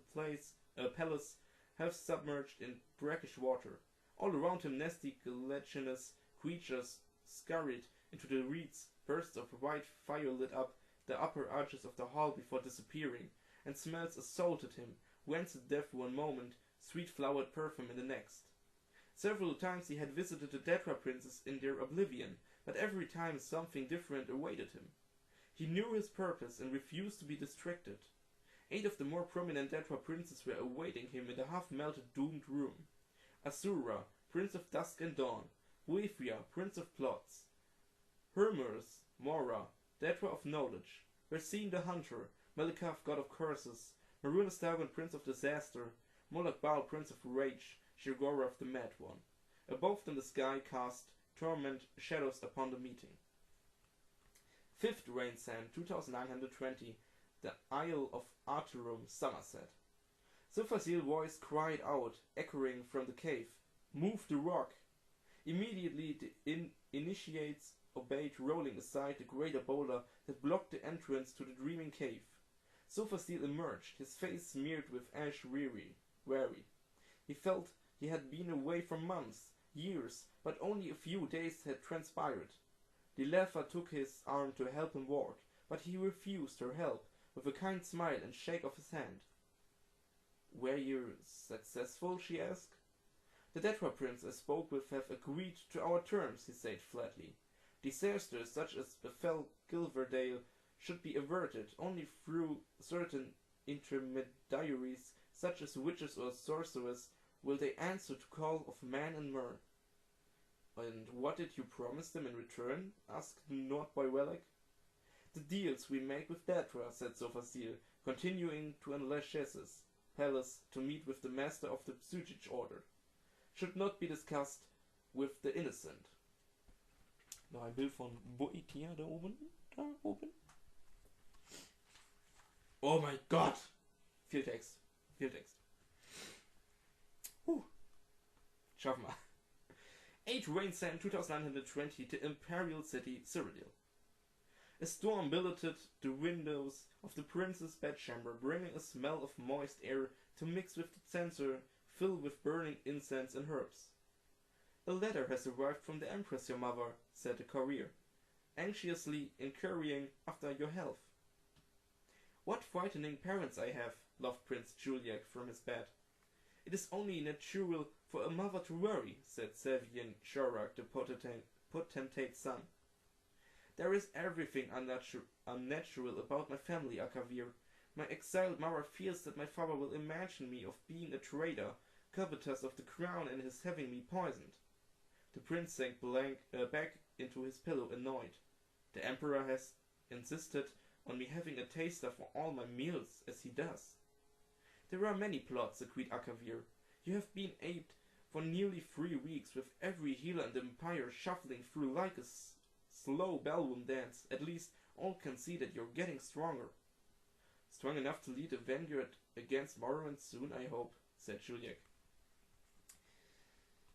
palace, half submerged in brackish water. All around him nasty gelatinous creatures scurried into the reeds. Bursts of white fire lit up the upper arches of the hall before disappearing, and smells assaulted him, rancid death one moment, sweet-flowered perfume in the next. Several times he had visited the Daedra princes in their oblivion, but every time something different awaited him. He knew his purpose and refused to be distracted. 8 of the more prominent Daedra princes were awaiting him in the half-melted doomed room. Asura, Prince of Dusk and Dawn, Boethia, Prince of Plots, Hermers, Mora, Daedra of Knowledge, Racine the Hunter, Malikath, God of Curses, Marunas Dagon, Prince of Disaster, Moloch Baal, Prince of Rage, Shirgora the Mad One. Above them the sky cast torment shadows upon the meeting. 5th Wayne's Hand 2920, the Isle of Artrum, Somerset. So Facile voice cried out, echoing from the cave, "Move the rock!" Immediately the initiates obeyed, rolling aside the greater boulder that blocked the entrance to the dreaming cave. So Facile emerged, his face smeared with ash weary. He felt he had been away for months, years, but only a few days had transpired. The Leather took his arm to help him walk, but he refused her help, with a kind smile and shake of his hand. "Were you successful?" she asked. "The Daedra prince I spoke with have agreed to our terms," he said flatly. "Disasters such as befell Gilverdale should be averted only through certain intermediaries, such as witches or sorcerers, will they answer to call of man and mer." "And what did you promise them in return?" asked Nordboy Welleck. "The deals we make with Daedra," said Sophasil, continuing to Anlachesis' palace to meet with the master of the Psychic order, "should not be discussed with the innocent." Noch ein Bild von Boethia da oben. Oh mein Gott! Viel Text. Schaffen wir. 8 Wayne's Hand 2920, the Imperial City, Cyrodiil. A storm billeted the windows of the prince's bedchamber, bringing a smell of moist air to mix with the censer filled with burning incense and herbs. "A letter has arrived from the Empress, your mother," said the courier, anxiously inquiring after your health. "What frightening parents I have," laughed Prince Juliak from his bed. "It is only natural for a mother to worry," said Savian Shorak, the potentate's son. "There is everything unnatural about my family, Akavir. My exiled mother fears that my father will imagine me of being a traitor, covetous of the crown, and his having me poisoned." The prince sank back into his pillow, annoyed. "The emperor has insisted on me having a taster for all my meals, as he does." "There are many plots," agreed Akavir. "You have been aped for nearly 3 weeks, with every healer in the empire shuffling through like a slow ballroom dance. At least all can see that you're getting stronger." "Strong enough to lead a vanguard against Morrowind soon, I hope," said Juliak.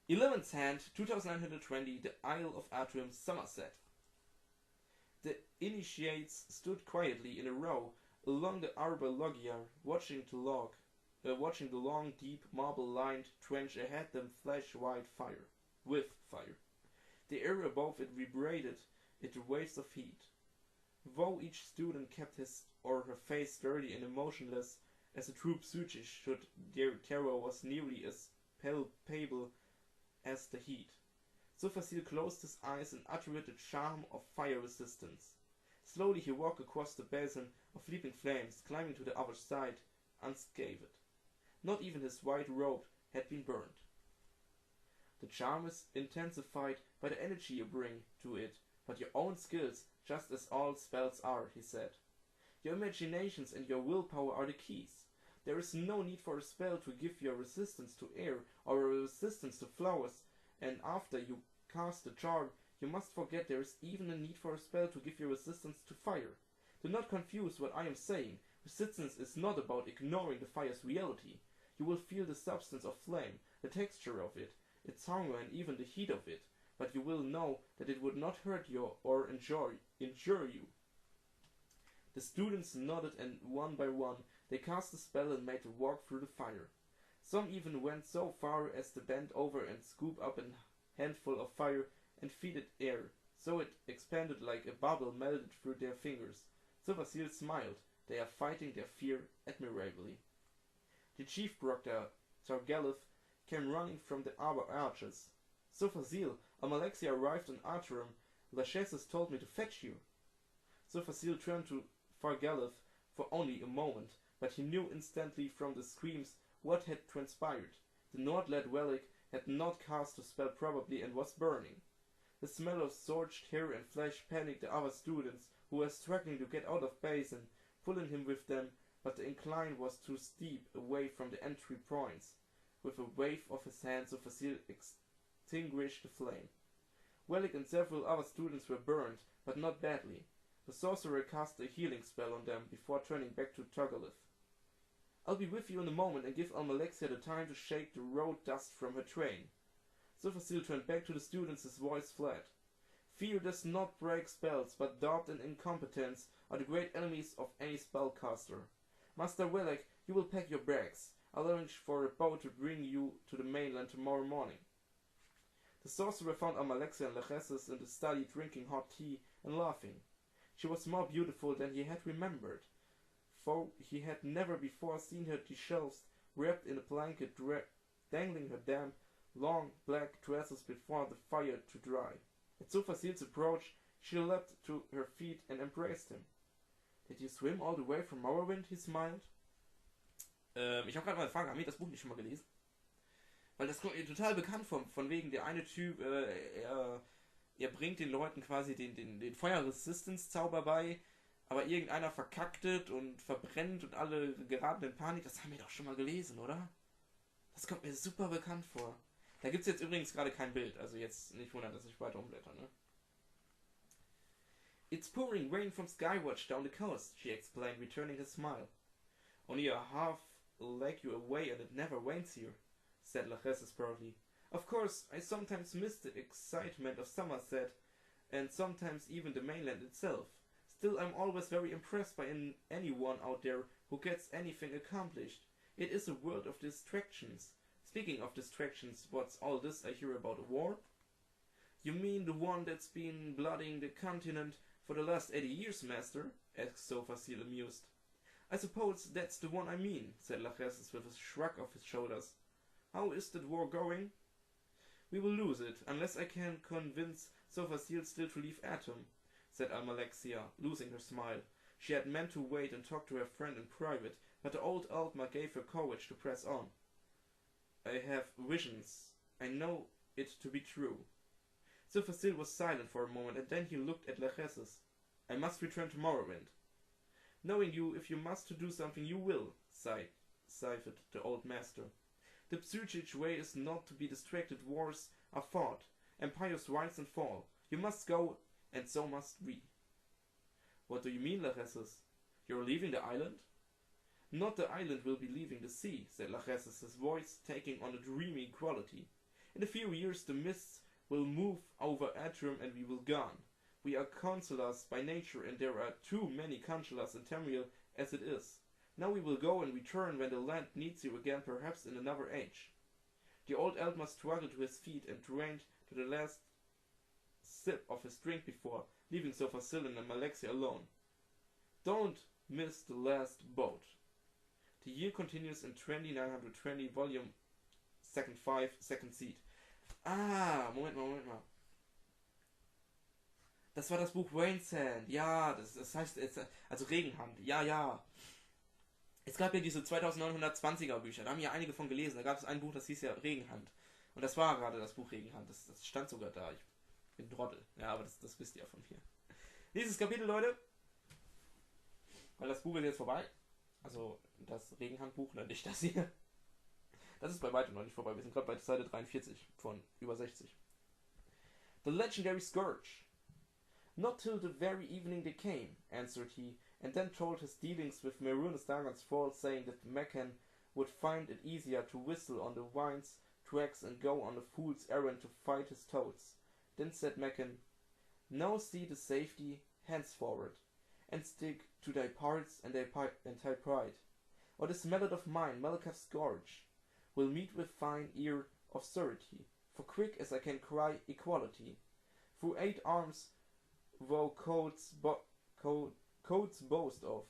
11th Hand 2920, the Isle of Artrum, Somerset. The initiates stood quietly in a row along the arbor loggia, watching the long, deep, marble-lined trench ahead them flash with fire. The air above it vibrated into waves of heat. Though each student kept his or her face sturdy and emotionless, as a true Psychic should, their terror was nearly as palpable as the heat. So Facile closed his eyes and uttered the charm of fire resistance. Slowly he walked across the basin of leaping flames, climbing to the other side, unscathed. Not even his white robe had been burned. The charm is intensified by the energy you bring to it, but your own skills, just as all spells are, he said. Your imaginations and your willpower are the keys. There is no need for a spell to give you a resistance to air or a resistance to flowers, and after you cast the charm, you must forget there is even a need for a spell to give you resistance to fire. Do not confuse what I am saying. Resistance is not about ignoring the fire's reality. You will feel the substance of flame, the texture of it, its hunger and even the heat of it, but you will know that it would not hurt you or injure you. The students nodded, and one by one they cast the spell and made a walk through the fire. Some even went so far as to bend over and scoop up a handful of fire and feed it air, so it expanded like a bubble melted through their fingers. Silver Seal smiled. They are fighting their fear admirably. The chief proctor, Sir Galuf, came running from the arbor arches. Silver Seal, Almalexia arrived on Arterum. Lachesis told me to fetch you. Silver Seal turned to Fargaluf for only a moment, but he knew instantly from the screams what had transpired. The Nordlad relic had not cast the spell properly and was burning. The smell of scorched hair and flesh panicked the other students, who were struggling to get out of base and pulling him with them, but the incline was too steep away from the entry points. With a wave of his hand, Silver Seal extinguished the flame. Wellick and several other students were burned, but not badly. The sorcerer cast a healing spell on them before turning back to Togalith. I'll be with you in a moment and give Almalexia the time to shake the road dust from her train. Silver Seal turned back to the students, his voice flat. Fear does not break spells, but doubt and incompetence are the great enemies of any spellcaster. Master Wellick, you will pack your bags. I'll arrange for a boat to bring you to the mainland tomorrow morning. The sorcerer found Almalexia and Lachesis in the study drinking hot tea and laughing. She was more beautiful than he had remembered, for he had never before seen her disheveled, wrapped in a blanket, dangling her damp, long black tresses before the fire to dry. At Silver Seal's approach, she leapt to her feet and embraced him. Did you swim all the way from Morrowind? He smiled. Ich habe gerade mal eine Frage, haben wir das Buch nicht schon mal gelesen? Weil das kommt mir total bekannt vor, von wegen der eine Typ, er bringt den Leuten quasi den Feuer-Resistance-Zauber bei, aber irgendeiner verkacktet und verbrennt und alle geraten in Panik. Das haben wir doch schon mal gelesen, oder? Das kommt mir super bekannt vor. Da gibt es jetzt übrigens gerade kein Bild, also jetzt nicht wundern, dass ich weiter umblätter, ne? It's pouring rain from Skywatch down the coast, she explained, returning his smile. Only a half leg you away and it never rains here, said Lachesis proudly. Of course, I sometimes miss the excitement of Somerset, and sometimes even the mainland itself. Still, I'm always very impressed by anyone out there who gets anything accomplished. It is a world of distractions. Speaking of distractions, what's all this I hear about a war? You mean the one that's been blooding the continent for the last 80 years, master? Asked Silver Seal, amused. I suppose that's the one I mean, said Lachesis with a shrug of his shoulders. How is that war going? We will lose it, unless I can convince Silver Seal still to leave Atom, said Almalexia, losing her smile. She had meant to wait and talk to her friend in private, but the old Altma gave her courage to press on. I have visions. I know it to be true. Silver Seal was silent for a moment, and then he looked at Lachesis. I must return to Morrowind. Knowing you, if you must to do something, you will, sighed the old master. The psychic way is not to be distracted. Wars are fought. Empires rise and fall. You must go, and so must we. What do you mean, Lachesis? You're leaving the island? Not the island will be leaving the sea, said Lachesis, his voice taking on a dreamy quality. In a few years the mists will move over Atrium and we will gone. We are consulars by nature, and there are too many consulars in Tamriel as it is. Now we will go and return when the land needs you again, perhaps in another age. The old Eldma struggled to his feet and drained to the last sip of his drink before leaving Silver Seal and Almalexia alone. Don't miss the last boat. The year continues in 2920, volume 2nd 5, 2nd seed. Ah, Moment mal. Das war das Buch Rain Sand. Ja, das heißt, also Regenhand. Ja. Es gab ja diese 2920er Bücher, da haben ja einige von gelesen. Da gab es ein Buch, das hieß ja Regenhand. Und das war gerade das Buch Regenhand. Das stand sogar da. Ich bin Trottel. Ja, aber das wisst ihr ja von mir. Nächstes Kapitel, Leute. Weil das Buch ist jetzt vorbei. Also das Regenhandbuch, ne, nicht das hier. Das ist bei weitem noch nicht vorbei. Wir sind gerade bei Seite 43 von über 60. The legendary scourge. Not till the very evening they came, answered he, and then told his dealings with Meraunus Dagon's fall, saying that Mecan would find it easier to whistle on the wine's tracks and go on a fool's errand to fight his toads. Then said Mecan, Now see the safety henceforward, and stick to thy parts and thy pride. Or this mallet of mine, Malekith's scourge, will meet with fine ear of surety, for quick as I can cry equality. Through 8 arms thou coats boast of,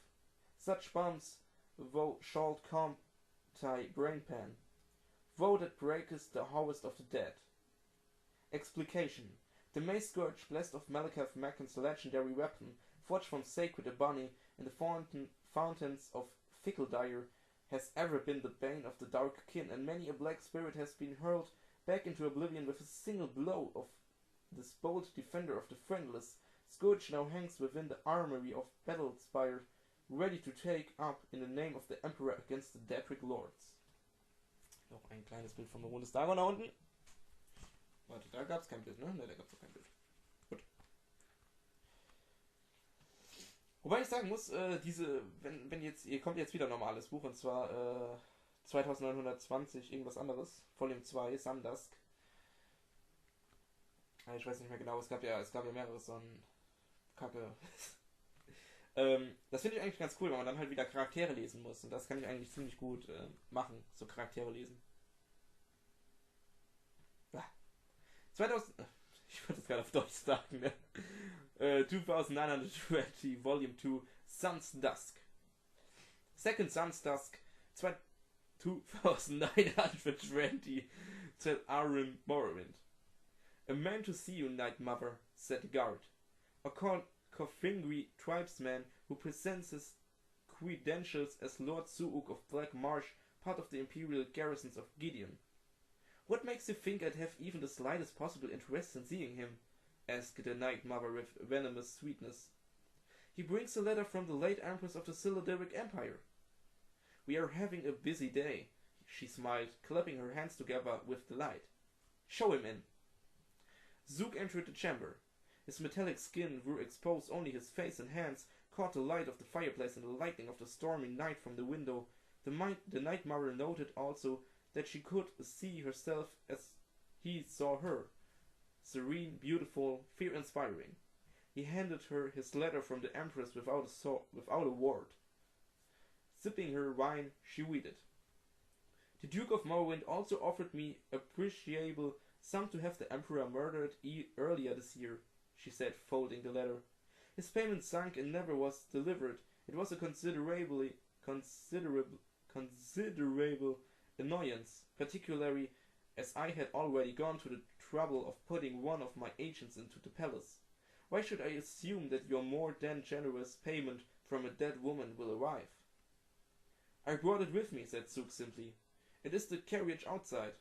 such bumps thou shalt comb thy brainpan, thou that breakest the howest of the dead. Explication. The mace scourge, blessed of Malekith Mecan's legendary weapon, forged from sacred ebony in the fountains of Fickledire, has ever been the bane of the dark kin, and many a black spirit has been hurled back into oblivion with a single blow of this bold defender of the friendless. Scourge now hangs within the armory of Battlespire, ready to take up in the name of the Emperor against the Daedric Lords. Noch ein kleines Bild von Meraunus Dagon da unten. Warte, da gab's kein Bild, ne? Ne, da gab's noch kein Bild. Gut. Wobei ich sagen muss, wenn jetzt, ihr kommt jetzt wieder ein normales Buch, und zwar 2920, irgendwas anderes, Volume 2, Sundusk. Ich weiß nicht mehr genau, es gab ja mehrere so ein Kacke. Das finde ich eigentlich ganz cool, weil man dann halt wieder Charaktere lesen muss, und das kann ich eigentlich ziemlich gut machen, so Charaktere lesen. Ja. 2000, ich wollte es gerade auf Deutsch sagen, ne? 2920, Volume 2, Sun's Dusk. Second Sun's Dusk, 2920, till Aaron Morrowind. A man to see you, Night Mother, said the guard. A Cofingri tribesman who presents his credentials as Lord Suuk of Black Marsh, part of the imperial garrisons of Gideon. What makes you think I'd have even the slightest possible interest in seeing him? Asked the Night Mother with venomous sweetness. He brings a letter from the late Empress of the Siloderic Empire. We are having a busy day, she smiled, clapping her hands together with delight. Show him in. Zook entered the chamber. His metallic skin, where exposed only his face and hands, caught the light of the fireplace and the lightning of the stormy night from the window. The Night Mother noted also that she could see herself as he saw her. Serene, beautiful, fear-inspiring. He handed her his letter from the Empress without a word. Sipping her wine, she read it. The Duke of Morrowind also offered me appreciable sum to have the Emperor murdered earlier this year, she said, folding the letter. His payment sunk and never was delivered. It was a considerable annoyance, particularly as I had already gone to the trouble of putting one of my agents into the palace. Why should I assume that your more than generous payment from a dead woman will arrive? I brought it with me, said Zook simply. It is the carriage outside.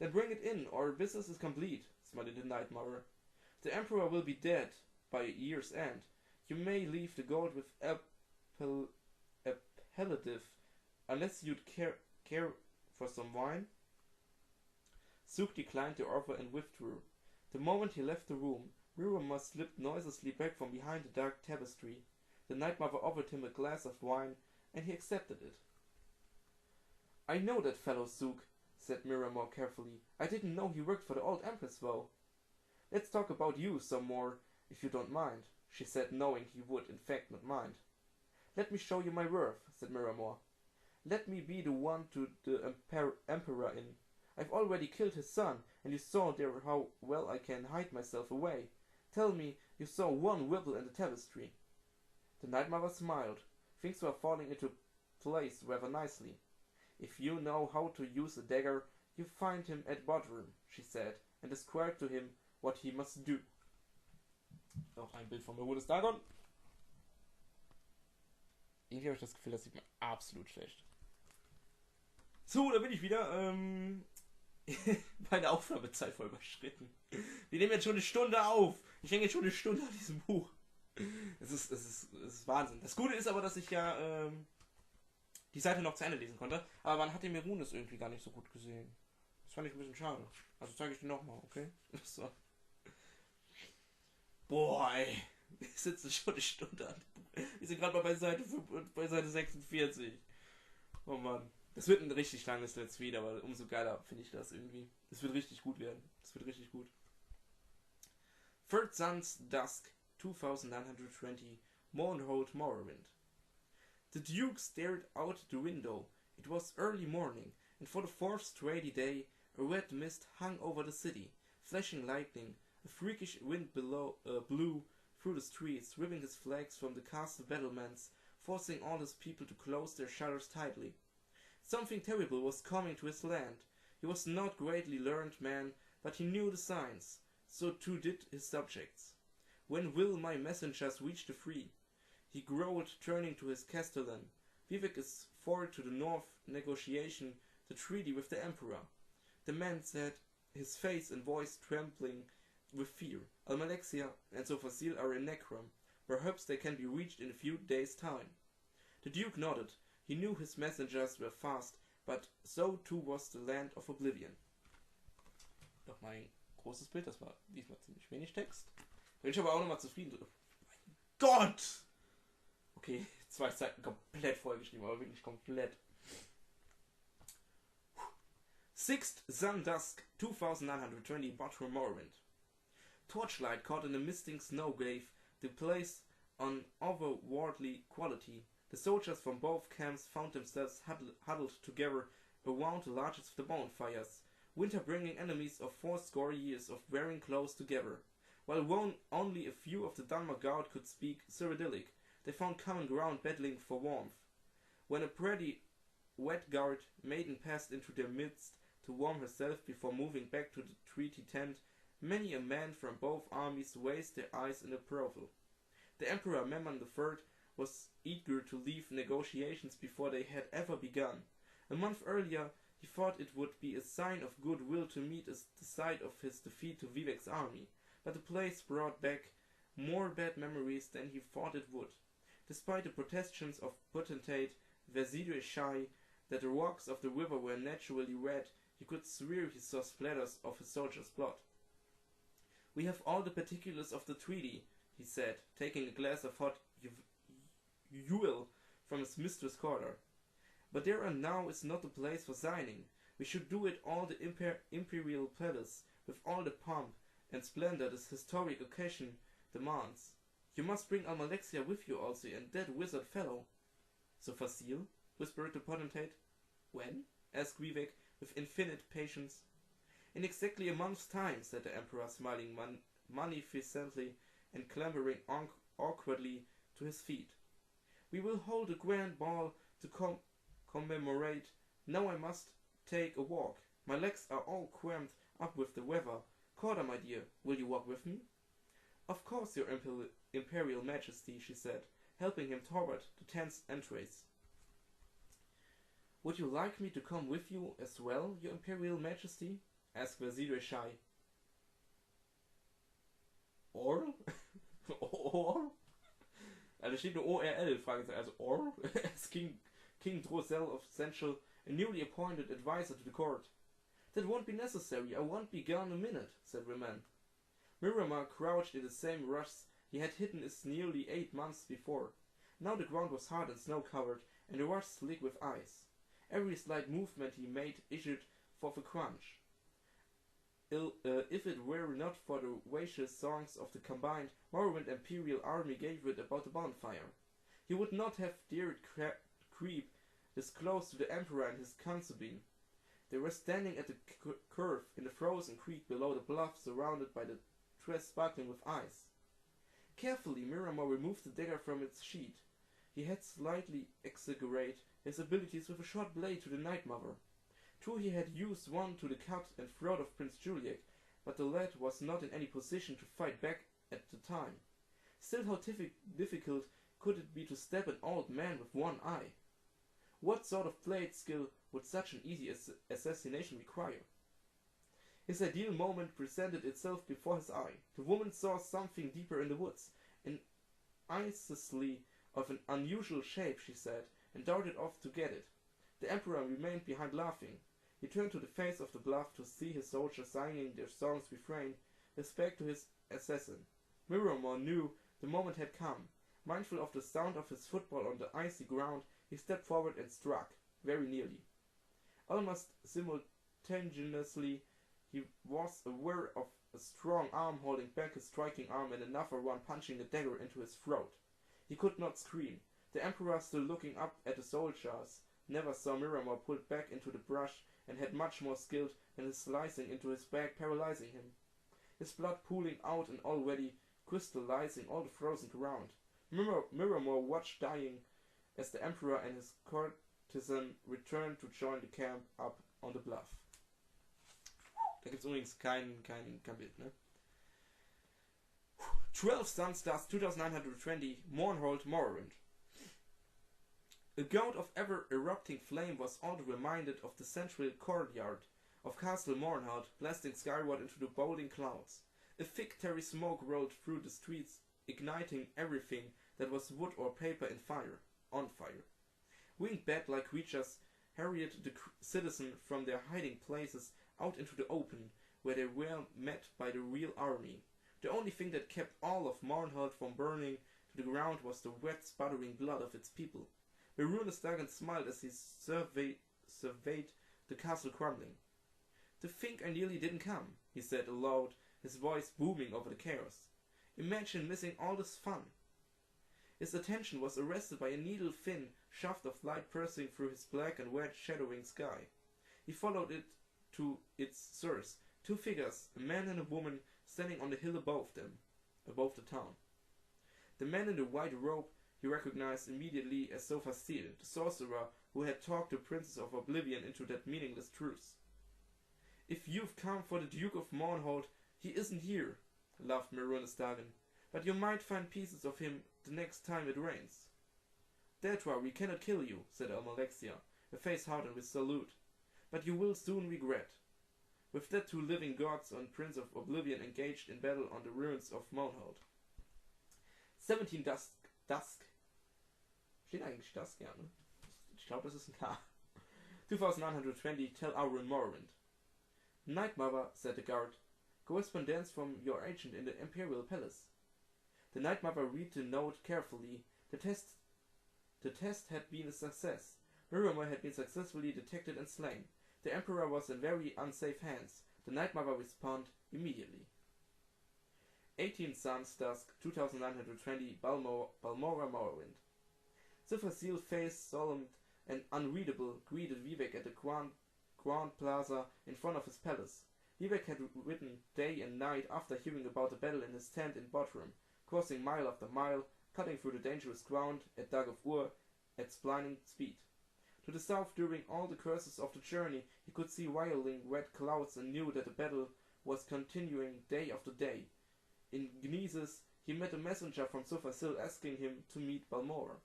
Then bring it in, or business is complete, smiled the Night Mother. The Emperor will be dead by year's end. You may leave the gold with appellative, unless you'd care for some wine. Zook declined the offer and withdrew. The moment he left the room, Miramor slipped noiselessly back from behind the dark tapestry. The Night Mother offered him a glass of wine, and he accepted it. I know that fellow Zook, said Miramor carefully. I didn't know he worked for the old Empress, though. Let's talk about you some more, if you don't mind, she said, knowing he would in fact not mind. Let me show you my worth, said Miramor. Let me be the one to the Emperor in. I've already killed his son, and you saw there how well I can hide myself away. Tell me you saw one wibble in the tapestry. The Night Mother smiled. Things were falling into place rather nicely. If you know how to use a dagger, you find him at Bodrum, she said, and described to him what he must do. Noch ein Bild von Meraunus Dagon. Irgendwie habe ich das Gefühl, das sieht man absolut schlecht. So, da bin ich wieder. Meine Aufnahmezeit voll überschritten. Wir nehmen jetzt schon eine Stunde auf. Ich hänge jetzt schon eine Stunde an diesem Buch. Es ist Wahnsinn. Das Gute ist aber, dass ich ja die Seite noch zu Ende lesen konnte. Aber man hat den Merunes irgendwie gar nicht so gut gesehen. Das fand ich ein bisschen schade. Also zeige ich dir nochmal, okay? So. Boah, ey. Wir sitzen schon eine Stunde an dem Buch. Wir sind gerade mal bei Seite 5 und bei Seite 46. Oh Mann. Das wird ein richtig langes Let's Read, aber umso geiler finde ich das irgendwie. Das wird richtig gut werden. Das wird richtig gut. Third Sun's Dusk, 2920, Mournhold Morrowind. The Duke stared out the window. It was early morning, and for the fourth straight day, a red mist hung over the city, flashing lightning. A freakish wind blew through the streets, ripping his flags from the castle battlements, forcing all his people to close their shutters tightly. Something terrible was coming to his land. He was not greatly learned man, but he knew the signs. So too did his subjects. When will my messengers reach the free? He growled, turning to his castellan. Vivek is forward to the north negotiation the treaty with the emperor. The man said, his face and voice trembling with fear. Almalexia and Sofasil are in Necrom. Perhaps they can be reached in a few days' time. The Duke nodded. He knew his messengers were fast, but so too was the land of Oblivion. Noch mal ein großes Bild, das war diesmal ziemlich wenig Text. Bin ich aber auch nochmal zufrieden. Oh mein Gott! Okay, 2 Seiten komplett vollgeschrieben, aber wirklich komplett. Sixth Sun Dusk, 2920, Bottom Morrowind. Torchlight caught in the misting snow gave the place an otherworldly quality. The soldiers from both camps found themselves huddled together around the largest of the bonfires, winter bringing enemies of 80 years of wearing close together. While only a few of the Dharma Guard could speak Cyrillic, they found common ground battling for warmth. When a pretty wet guard maiden passed into their midst to warm herself before moving back to the treaty tent, many a man from both armies raised their eyes in approval. The Emperor Memnon III was eager to leave negotiations before they had ever begun. A month earlier, he thought it would be a sign of goodwill to meet the side of his defeat to Vivek's army, but the place brought back more bad memories than he thought it would. Despite the protestations of potentate Vesidue Shai that the rocks of the river were naturally red, he could swear he saw splatters of his soldiers' blood. We have all the particulars of the treaty, he said, taking a glass of hot Euer from his mistress' corner. But there and now is not the place for signing. We should do it all the imperial palace, with all the pomp and splendor this historic occasion demands. You must bring Almalexia with you also, and that wizard fellow. So Fasil, whispered the potentate. When? Asked Vivek, with infinite patience. In exactly a month's time, said the emperor, smiling magnificently and clambering awkwardly to his feet. We will hold a grand ball to commemorate. Now I must take a walk. My legs are all crammed up with the weather. Corda, my dear, will you walk with me? Of course, your imperial majesty, she said, helping him toward the tent's entrance. Would you like me to come with you as well, your imperial majesty? Asked Vesidue Shai. Or? Or? Also steht nur ORL, Fragezeichen, also or? As King Drozel of Central, a newly appointed advisor to the court. That won't be necessary, I won't be gone a minute, said Reman. Miramar crouched in the same rush he had hidden as nearly 8 months before. Now the ground was hard and snow-covered, and the rush slick with ice. Every slight movement he made issued forth a crunch. If it were not for the vacious songs of the combined Morrowind Imperial army gathered about the bonfire, he would not have dared creep this close to the Emperor and his concubine. They were standing at the curve in the frozen creek below the bluff, surrounded by the tress sparkling with ice. Carefully, Miramar removed the dagger from its sheath. He had slightly exaggerated his abilities with a short blade to the Night Mother. True, he had used one to the cut and throat of Prince Juliek, but the lad was not in any position to fight back at the time. Still, how difficult could it be to stab an old man with one eye? What sort of blade skill would such an easy assassination require? His ideal moment presented itself before his eye. The woman saw something deeper in the woods, an isosceles of an unusual shape, she said, and darted off to get it. The emperor remained behind laughing. He turned to the face of the bluff to see his soldiers singing their song's refrain, respect to his assassin. Miramor knew the moment had come. Mindful of the sound of his football on the icy ground, he stepped forward and struck, very nearly. Almost simultaneously, he was aware of a strong arm holding back his striking arm and another one punching a dagger into his throat. He could not scream. The emperor, still looking up at the soldiers, never saw Miramor pulled back into the brush and had much more skill than his slicing into his back, paralyzing him. His blood pooling out and already crystallizing all the frozen ground. Miramor watched dying as the emperor and his courtesan returned to join the camp up on the bluff. Da gibt's übrigens kein Bild, ne? 12 Sun Stars 2920 Mournhold Morrowind. A gout of ever-erupting flame was all reminded of the central courtyard of Castle Mournhold, blasting skyward into the bowling clouds. A thick tarry smoke rolled through the streets, igniting everything that was wood or paper on fire. Winged bat-like creatures hurried the citizens from their hiding places out into the open, where they were met by the real army. The only thing that kept all of Mournhold from burning to the ground was the wet, sputtering blood of its people. Dagon smiled as he surveyed the castle crumbling. "To think I nearly didn't come," he said aloud, his voice booming over the chaos. "Imagine missing all this fun." His attention was arrested by a needle-thin shaft of light piercing through his black and red shadowing sky. He followed it to its source, two figures, a man and a woman, standing on the hill above the town. The man in the white robe he recognized immediately as Sophasil, the sorcerer who had talked the Princess of Oblivion into that meaningless truce. "If you've come for the Duke of Mournhold, he isn't here," laughed Dagon, "but you might find pieces of him the next time it rains." "Daedra, we cannot kill you," said Almalexia, her face hardened with salute, "but you will soon regret." With that, two living gods and Prince of Oblivion engaged in battle on the ruins of Mournhold. 17 Dusk. Steht eigentlich Dusk, ja, ne? Ich glaube, das ist ein K. 2920 Tell Auron Morrowind. "Night Mother," said the guard. "Correspondence from your agent in the Imperial Palace." The Night Mother read the note carefully. The test had been a success. Miramor had been successfully detected and slain. The Emperor was in very unsafe hands. The Night Mother responded immediately. 18 Suns Dusk 2920 Balmora Morrowind. Sophasil, face solemn and unreadable, greeted Vivek at the Grand Plaza in front of his palace. Vivek had ridden day and night after hearing about the battle in his tent in Bodrum, crossing mile after mile, cutting through the dangerous ground at Dag of Ur at blinding speed. To the south, during all the courses of the journey, he could see whirling red clouds and knew that the battle was continuing day after day. In Gnesis, he met a messenger from Sophasil asking him to meet Balmora.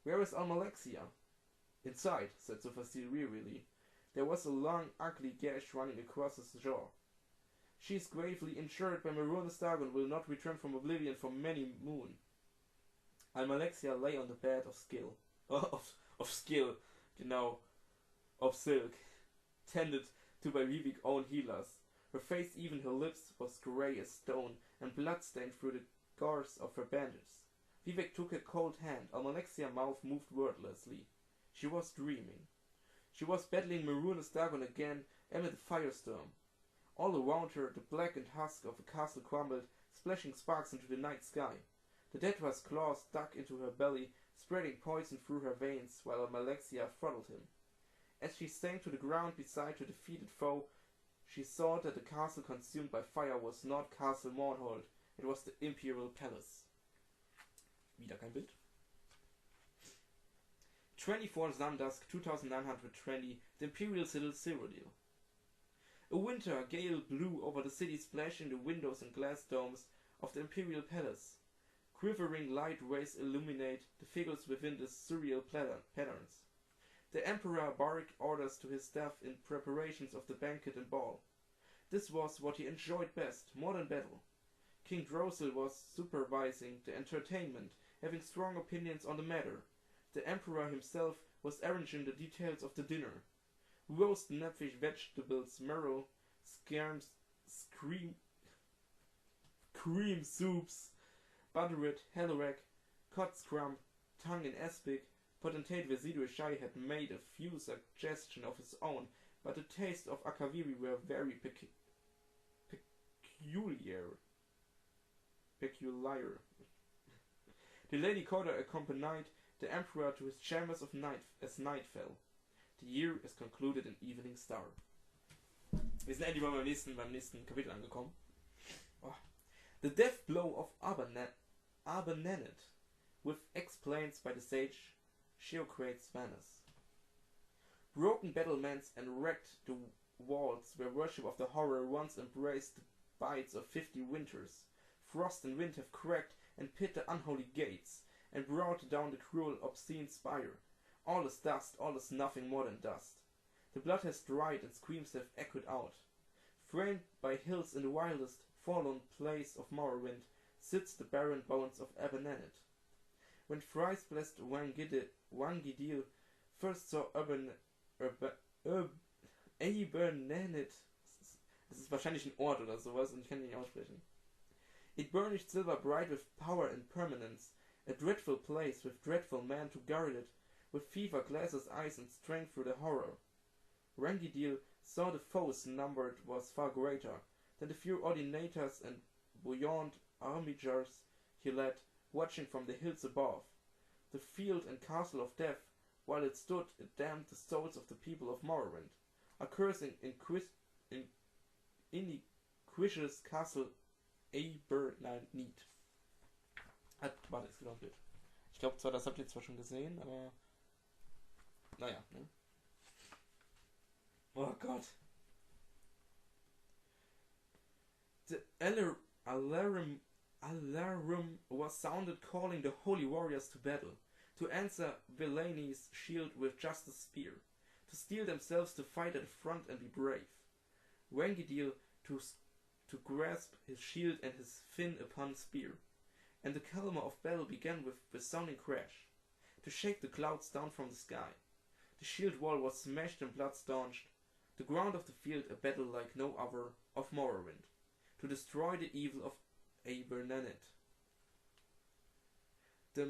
"Where is Almalexia?" "Inside," said Sophasil wearily. There was a long, ugly gash running across his jaw. "She is gravely injured, but Dagon will not return from Oblivion for many moon." Almalexia lay on the bed of silk, tended to by Vivek's own healers. Her face, even her lips, was grey as stone and blood-stained through the gauze of her bandage. Vivek took her cold hand. Almalexia's mouth moved wordlessly. She was dreaming. She was battling Dagon again amid the firestorm. All around her, the blackened husk of a castle crumbled, splashing sparks into the night sky. The Daedra's claws dug into her belly, spreading poison through her veins, while Almalexia throttled him. As she sank to the ground beside her defeated foe, she saw that the castle consumed by fire was not Castle Mournhold, it was the Imperial Palace. Wieder kein Bild. 24 Sundusk 2920 The Imperial Citadel. A winter gale blew over the city, splashing the windows and glass domes of the Imperial Palace. Quivering light rays illuminate the figures within the surreal patterns. The Emperor barked orders to his staff in preparations of the banquet and ball. This was what he enjoyed best, more than battle. King Drossel was supervising the entertainment, having strong opinions on the matter. The emperor himself was arranging the details of the dinner. Roast napfish vegetables, marrow, scarms, cream soups, buttered hellorack, cod scrum, tongue in aspic. Potentate Vesidue Shai had made a few suggestions of his own, but the taste of Akaviri were very peculiar. The Lady Corda accompanied the emperor to his chambers as night fell. The year is concluded in evening star. Wir sind endlich mal beim nächsten Kapitel angekommen. Oh. The death blow of Abenanet, with explains by the sage Sheocrates Vanus. Broken battlements and wrecked the walls where worship of the horror once embraced the bites of 50 winters. Frost and wind have cracked and pit the unholy gates, and brought down the cruel, obscene spire. All is dust, all is nothing more than dust. The blood has dried and screams have echoed out. Framed by hills in the wildest, forlorn place of Morrowind, sits the barren bones of Abenanet. When thrice blessed Wangidil first saw Abenanet, das ist wahrscheinlich ein Ort oder sowas und ich kann ihn nicht aussprechen. It burnished silver bright with power and permanence, a dreadful place with dreadful men to guard it, with fever glasses eyes and strength through the horror. Rangidil saw the foes numbered was far greater than the few ordinators and buoyant armigers he led, watching from the hills above. The field and castle of death, while it stood, it damned the souls of the people of Morrowind, accursing iniquitous castle Abernanit. Warte, es geht noch ein Bild. Ich glaube zwar, das habt ihr zwar schon gesehen, aber naja, ne? Oh Gott. The alarm was sounded calling the holy warriors to battle, to answer Villaini's shield with justice spear, to steel themselves to fight at the front and be brave. Wangidil to grasp his shield and his fin upon spear, and the calmer of battle began with resounding crash, to shake the clouds down from the sky. The shield wall was smashed and blood staunched, the ground of the field a battle like no other of Morrowind, to destroy the evil of Abernanet. The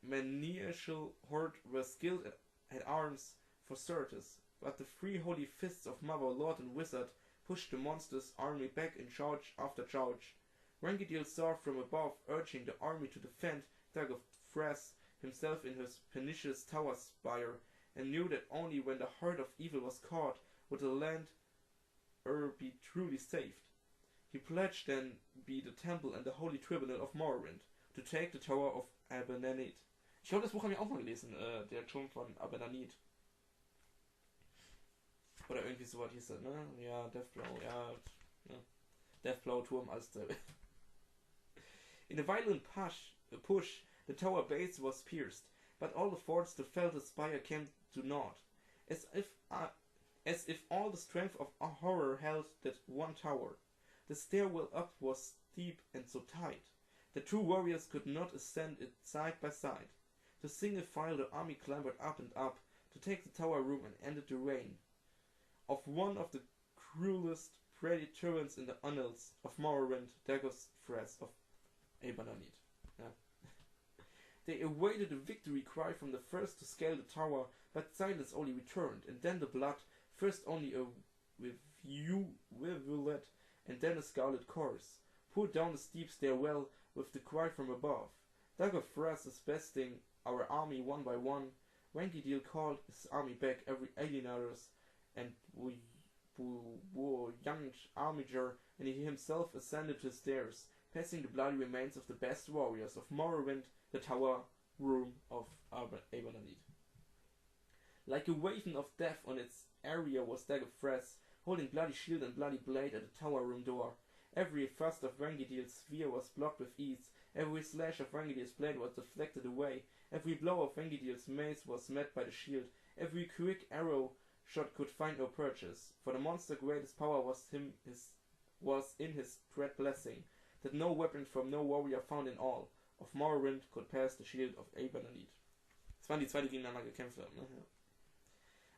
maniacal horde were skilled at arms for certes, but the three holy fists of Mother, Lord and Wizard pushed the monster's army back in charge after charge. Rangidil saw from above, urging the army to defend Dagobthras himself in his pernicious tower spire, and knew that only when the heart of evil was caught would the land be truly saved. He pledged then be the temple and the holy tribunal of Morrowind, to take the tower of Abenanit. Ich glaube, das Buch haben wir auch mal gelesen, der Turm von Abenanit. Oder irgendwie sowas hieß das, ne? Ja, Deathblow, ja. Deathblow Turm als der. In a violent push, the tower base was pierced, but all the forts to fell the spire came to naught, as if all the strength of horror held that one tower. The stairwell up was steep and so tight that two warriors could not ascend it side by side. To single file the army clambered up and up to take the tower room and ended the reign of one of the cruelest predators in the annals of Morrowind, Dagobthras of Abenanit. Yeah. They awaited a victory cry from the first to scale the tower, but silence only returned, and then the blood, first only a rivulet, and then a scarlet course, poured down the steep stairwell with the cry from above. Dagobthras is besting our army one by one. Wangidil called his army back, every alienators and young armiger, and he himself ascended the stairs, passing the bloody remains of the best warriors of Morrowind, the tower room of Abenanit. Like a waving of death on its area was Dagobthras, holding bloody shield and bloody blade at the tower room door. Every thrust of Rangidil's spear was blocked with ease, every slash of Rangidil's blade was deflected away, every blow of Rangidil's mace was met by the shield, every quick arrow shot could find no purchase, for the monster's greatest power was in his dread blessing, that no weapon from no warrior found in all of Morrowind could pass the shield of Aebanonit. Das waren die zwei, die gegeneinander gekämpft haben, ne? Ja.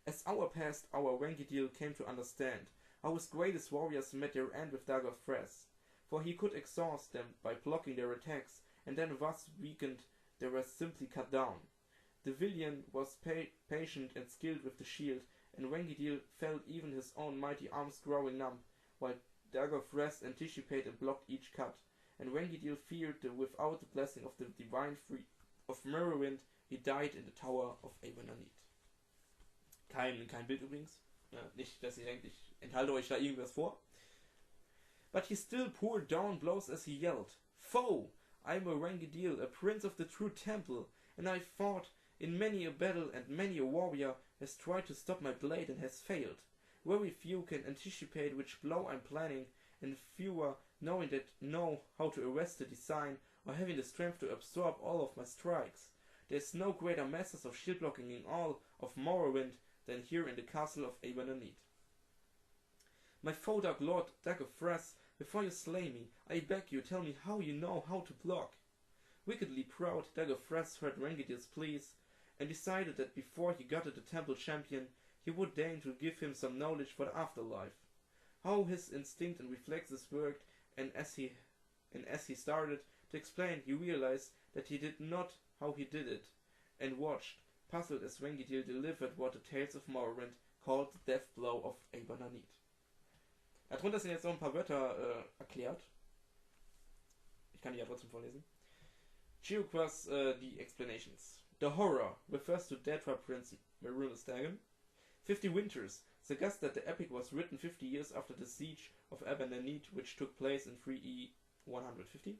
As hour passed, our Wangidil came to understand how his greatest warriors met their end with Dagger Fresh, for he could exhaust them by blocking their attacks, and then thus weakened they were simply cut down. The villain was patient and skilled with the shield, and Wangidil felt even his own mighty arms growing numb, while Dagger Fresh anticipated and blocked each cut, and Wangidil feared that without the blessing of the divine free of Morrowind, he died in the Tower of Aebanonit. Kein Bild übrigens. Ja, nicht, dass ihr denkt, ich enthalte euch da irgendwas vor. But he still poured down blows as he yelled, "Foe! I'm a Wangidil, a prince of the true temple, and I fought in many a battle, and many a warrior has tried to stop my blade and has failed. Very few can anticipate which blow I'm planning, and fewer know how to arrest the design, or having the strength to absorb all of my strikes. There's no greater masters of shield blocking in all of Morrowind than here in the castle of Aebanonit. My foe dark lord Dagger Fresh, before you slay me, I beg you tell me how you know how to block." Wickedly proud, Dagger Fresh heard Wangidil's pleas, and decided that before he got at the temple champion, he would deign to give him some knowledge for the afterlife. How his instinct and reflexes worked, and as he started to explain, he realized that he did not how he did it, and watched, puzzled as Wangidil delivered what the Tales of Morrowind called the death blow of Aebanonit. Darunter sind jetzt noch ein paar Wörter erklärt. Ich kann die ja trotzdem vorlesen. Geoquas, the explanations. The horror refers to Daedra Prince Marunas Dagon. 50 Winters suggests that the epic was written 50 years after the siege of Aebanonit, which took place in 3E 150.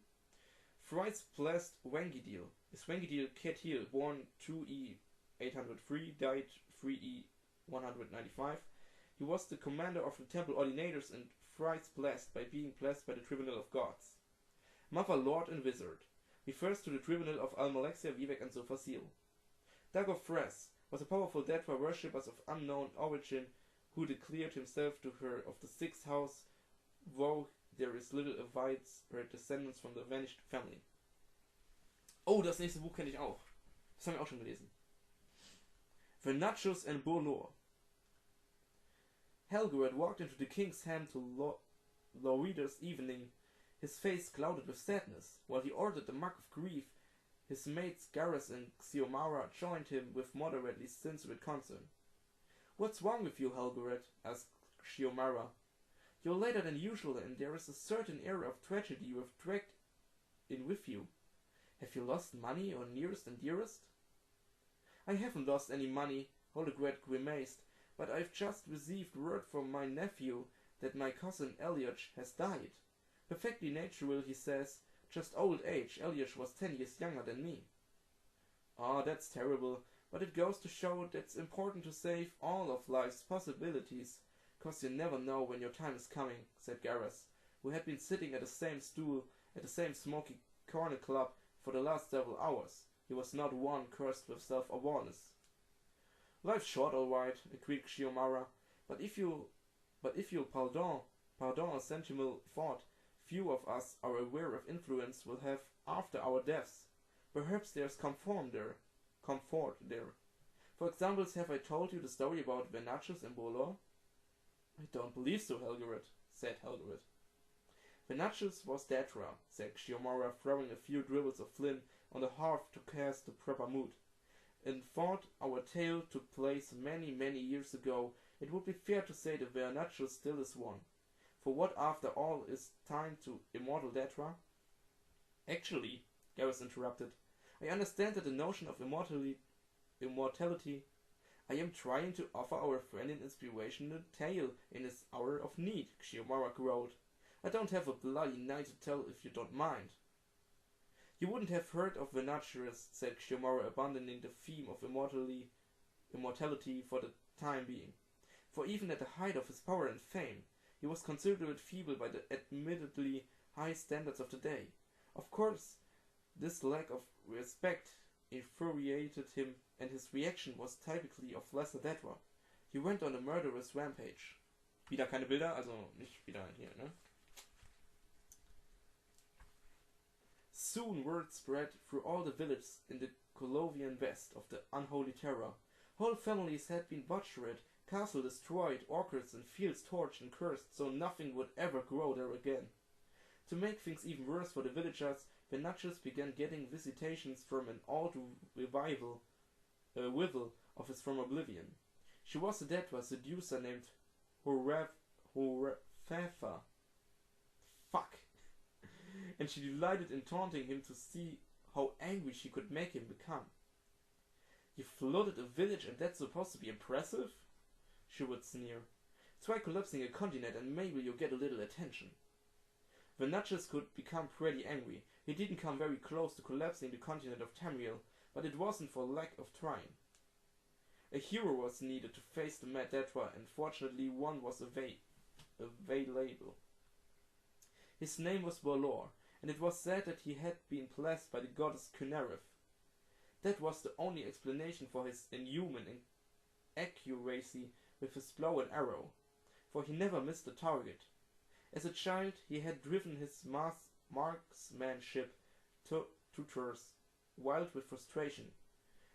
Thrice blessed Wangidil is Wangidil Ketil, born 2E 803, died 3E 195. He was the commander of the temple ordinators and thrice blessed by being blessed by the Tribunal of Gods. Mother, Lord and Wizard refers to the Tribunal of Almalexia, Vivek and Sofasil. Dagger Fresh was a powerful Daedra worshipper of unknown origin who declared himself to her of the sixth house, though there is little evidence her descendants from the vanished family. Oh, das nächste Buch kenne ich auch. Das haben wir auch schon gelesen. Vernachus and Bolor. Helgred walked into the king's hand to Lorida's evening, his face clouded with sadness. While he ordered the mug of grief, his mates Garrus and Xiomara joined him with moderately sincere concern. "What's wrong with you, Helgred?" asked Xiomara. "You're later than usual, and there is a certain air of tragedy you have dragged in with you. Have you lost money, or nearest and dearest?" "I haven't lost any money," Helgred grimaced, "but I've just received word from my nephew that my cousin Elioch has died. Perfectly natural, he says. Just old age. Elioch was 10 years younger than me." "Oh, that's terrible, but it goes to show that it's important to save all of life's possibilities, 'cause you never know when your time is coming," said Garrus, who had been sitting at the same stool at the same smoky corner club for the last several hours. He was not one cursed with self-awareness. "Life's short, all right," agreed Xiomara, but if you'll pardon a sentimental thought, few of us are aware of influence we'll have after our deaths. Perhaps there's comfort there. For example, have I told you the story about Vernachus and Bolor?" "I don't believe so, said Helgred. "Vernachus was Daedra," said Xiomara, throwing a few dribbles of flint on the hearth to cast the proper mood. "In thought our tale took place many, many years ago, it would be fair to say that Vernachus still is one. For what, after all, is time to immortal Daedra?" "Actually," Garrus interrupted, "I understand that the notion of immortality. I am trying to offer our friend an inspirational tale in his hour of need," Xiomara growled. "I don't have a bloody night to tell if you don't mind." "You wouldn't have heard of Vernachus," said Xiomara, abandoning the theme of immortality for the time being. For even at the height of his power and fame, he was considered feeble by the admittedly high standards of the day. Of course, this lack of respect infuriated him, and his reaction was typically of lesser Daedra. He went on a murderous rampage. Wieder keine Bilder, also nicht wieder hier, ne? Soon word spread through all the villages in the Colovian west of the unholy terror. Whole families had been butchered, castle destroyed, orchards and fields torched and cursed, so nothing would ever grow there again. To make things even worse for the villagers, the Natchez began getting visitations from an old wivel of his from oblivion. She was a Daedra seducer named Horfefa. Fuck. And she delighted in taunting him to see how angry she could make him become. You flooded a village and that's supposed to be impressive? She would sneer. Try collapsing a continent and maybe you'll get a little attention. The Natchez could become pretty angry. He didn't come very close to collapsing the continent of Tamriel, but it wasn't for lack of trying. A hero was needed to face the mad Daedra, and fortunately one was available. His name was Bolor, and it was said that he had been blessed by the goddess Cynareth. That was the only explanation for his inhuman accuracy with his bow and arrow, for he never missed a target. As a child, he had driven his marksmanship tutors wild with frustration.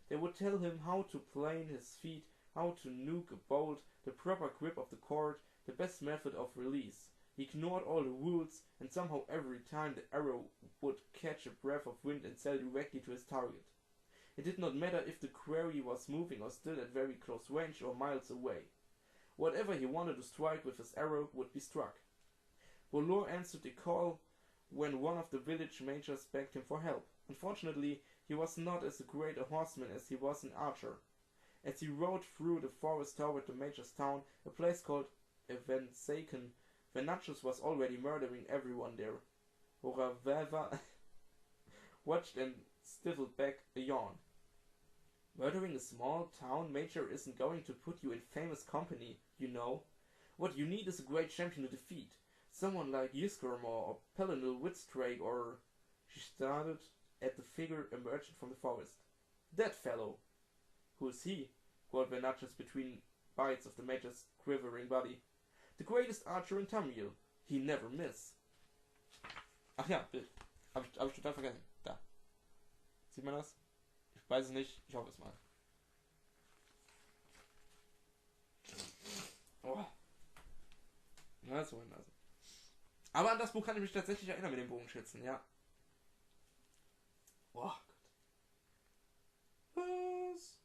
They would tell him how to plane his feet, how to nuke a bolt, the proper grip of the cord, the best method of release. He ignored all the rules, and somehow every time the arrow would catch a breath of wind and sail directly to his target. It did not matter if the quarry was moving or still at very close range or miles away. Whatever he wanted to strike with his arrow would be struck. Bolor answered the call when one of the village majors begged him for help. Unfortunately, he was not as great a horseman as he was an archer. As he rode through the forest toward the major's town, a place called Evensaken, the Natchez was already murdering everyone there. Horaveva watched and stifled back a yawn. Murdering a small town major isn't going to put you in famous company, you know. What you need is a great champion to defeat. Someone like Ysgramor or Pelinal Witstrake or... She started at the figure emerging from the forest. That fellow! Who is he? Called the Natchez between bites of the major's quivering body. The greatest archer in Tamriel. He never miss. Ach ja, Bild. Hab ich total vergessen. Da. Sieht man das? Ich weiß es nicht. Ich hoffe es mal. Oh. Na, so eine Nase. Aber an das Buch kann ich mich tatsächlich erinnern mit dem Bogenschützen, ja. Oh Gott. Was?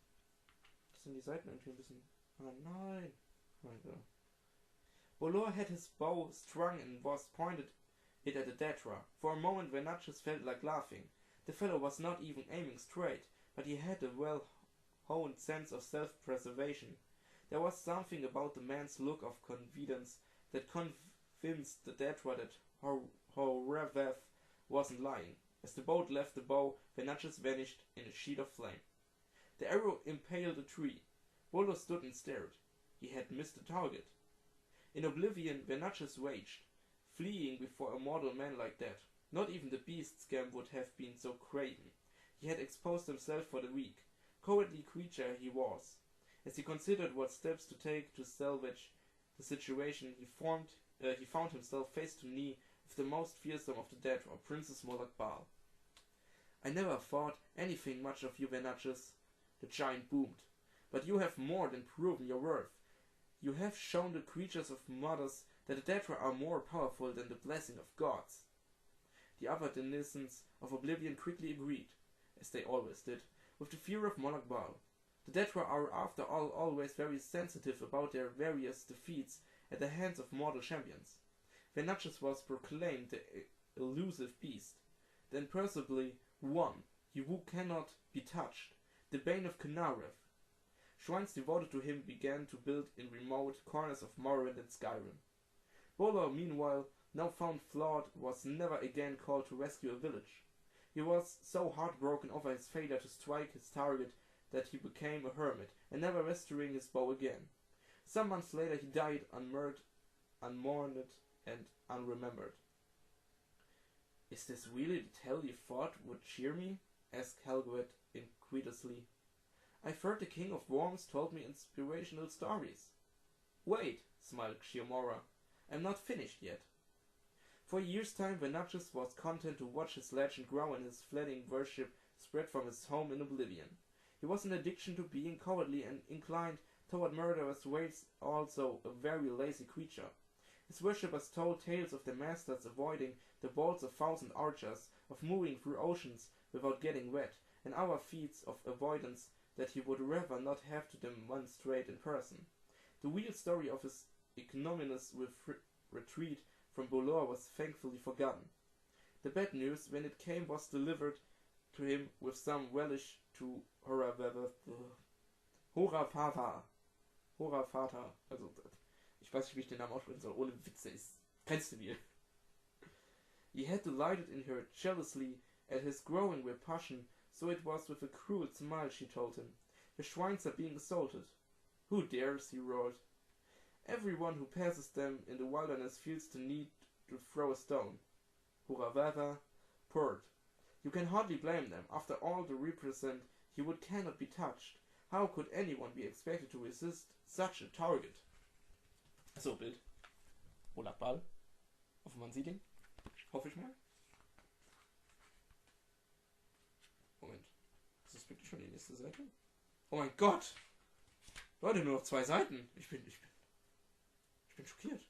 Das sind die Seiten irgendwie ein bisschen... Oh nein. Mein Gott. Bolor had his bow strung and was pointed it at the Daedra. For a moment the Natchez felt like laughing. The fellow was not even aiming straight, but he had a well-honed sense of self-preservation. There was something about the man's look of confidence that convinced the Daedra that Horavath wasn't lying. As the boat left the bow, the Natchez vanished in a sheet of flame. The arrow impaled a tree. Bolor stood and stared. He had missed the target. In oblivion, the Natchez raged, fleeing before a mortal man like that. Not even the beast scam would have been so craven. He had exposed himself for the weak. Cowardly creature he was. As he considered what steps to take to salvage the situation, he found himself face to knee with the most fearsome of the Daedra, Princess Molakbal. I never thought anything much of you, Natchez, the giant boomed. But you have more than proven your worth. You have shown the creatures of mothers that the Daedra are more powerful than the blessing of gods. The other denizens of Oblivion quickly agreed, as they always did, with the fear of Molakbal. The Daedra are after all always very sensitive about their various defeats at the hands of mortal champions. When Natchez was proclaimed the elusive beast, then possibly one, who cannot be touched, the bane of Cynareth. Shrines devoted to him began to build in remote corners of Morrowind and Skyrim. Bolor, meanwhile, now found flawed, was never again called to rescue a village. He was so heartbroken over his failure to strike his target that he became a hermit, and never restoring his bow again. Some months later he died unmourned and unremembered. Is this really the tale you thought would cheer me? Asked Helgwet incredulously. I've heard the King of Worms told me inspirational stories. Wait, smiled Chiomora. I'm not finished yet. For a year's time, Venatius was content to watch his legend grow and his fleeting worship spread from his home in oblivion. He was an addiction to being cowardly and inclined toward murderous ways, also a very lazy creature. His worshippers told tales of their masters avoiding the bolts of 1,000 archers, of moving through oceans without getting wet, and other feats of avoidance that he would rather not have to demonstrate in person. The real story of his ignominious retreat from Bolor was thankfully forgotten. The bad news, when it came, was delivered to him with some relish to Horafata. Also, ich weiß nicht, wie ich den Namen aussprechen soll, ohne Witze ist. Kennst du mir? He had delighted in her jealously at his growing with passion, so it was with a cruel smile she told him. The shrines are being assaulted. Who dares, he roared. Everyone who passes them in the wilderness feels the need to throw a stone. Huravava purred. You can hardly blame them. After all they represent, he would cannot be touched. How could anyone be expected to resist such a target? So, Bild. Olaf Ball. Hoffe, man sieht ihn. Hoffe ich mal. Moment. Ist das wirklich schon die nächste Seite? Oh mein Gott! Leute, nur noch 2 Seiten. Ich bin schockiert.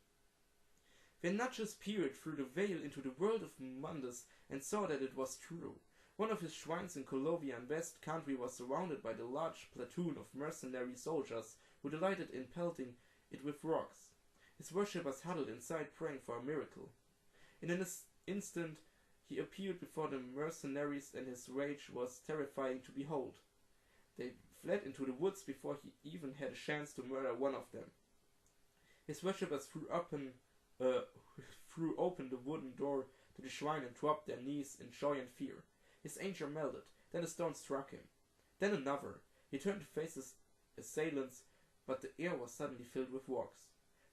Venatius peered through the veil into the world of Mundus and saw that it was true. One of his shrines in Colovian West Country was surrounded by the large platoon of mercenary soldiers who delighted in pelting it with rocks. His worshippers huddled inside praying for a miracle. In an instant he appeared before the mercenaries and his rage was terrifying to behold. They fled into the woods before he even had a chance to murder one of them. His worshippers threw open the wooden door to the shrine and dropped their knees in joy and fear. His anger melted. Then a stone struck him. Then another. He turned to face his assailants, but the air was suddenly filled with rocks.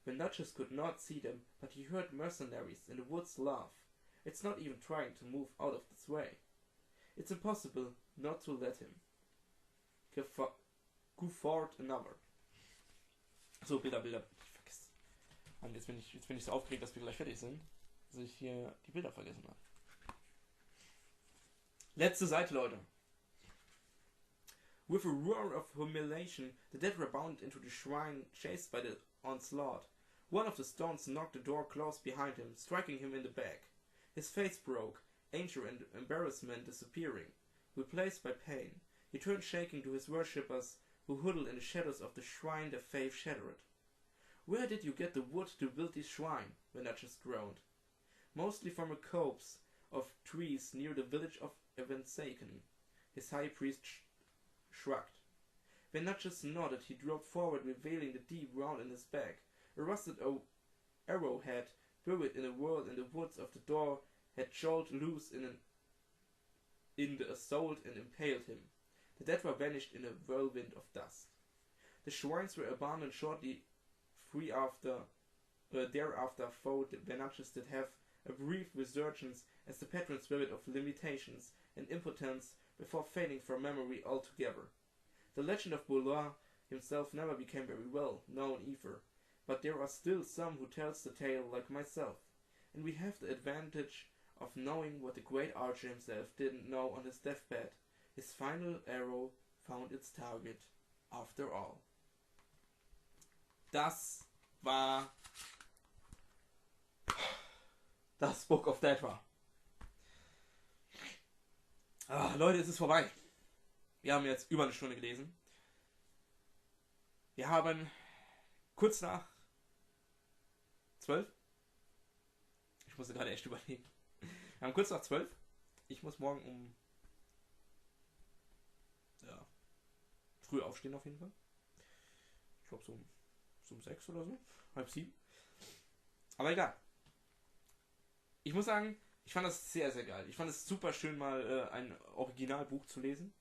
Venatius could not see them, but he heard mercenaries in the woods laugh. It's not even trying to move out of its way. It's impossible not to let him. Guffawed another. So, Bilder. Ich vergesse. Und jetzt bin ich so aufgeregt, dass wir gleich fertig sind, dass ich hier die Bilder vergessen habe. Letzte Seite, Leute. With a roar of humiliation, the Daedra bounded into the shrine, chased by the onslaught. One of the stones knocked the door closed behind him, striking him in the back. His face broke, anger and embarrassment disappearing, replaced by pain. He turned shaking to his worshippers, who huddled in the shadows of the shrine, their faith shattered. Where did you get the wood to build this shrine? Venatius groaned. Mostly from a copse of trees near the village of Evensaken. His high priest shrugged. Venatius nodded. He dropped forward, revealing the deep wound in his back. A rusted arrowhead, buried in a whirl in the woods of the door, had jolt loose in the assault and impaled him. The Daedra vanished in a whirlwind of dust. The shrines were abandoned shortly thereafter, though Venatius did have a brief resurgence as the patron spirit of limitations and impotence before fading from memory altogether. The legend of Bolor himself never became very well known either, but there are still some who tells the tale like myself, and we have the advantage of knowing what the great archer himself didn't know on his deathbed. His final arrow found its target after all. Das war das Book of Daedra. Leute, es ist vorbei. Wir haben jetzt über eine Stunde gelesen. Wir haben kurz nach 12. Ich musste gerade echt überlegen. Wir haben kurz nach 12. Ich muss morgen um früh aufstehen auf jeden Fall. Ich glaube so um 6 oder so. 6:30. Aber egal. Ich muss sagen, ich fand das sehr, sehr geil. Ich fand es super schön, mal ein Originalbuch zu lesen.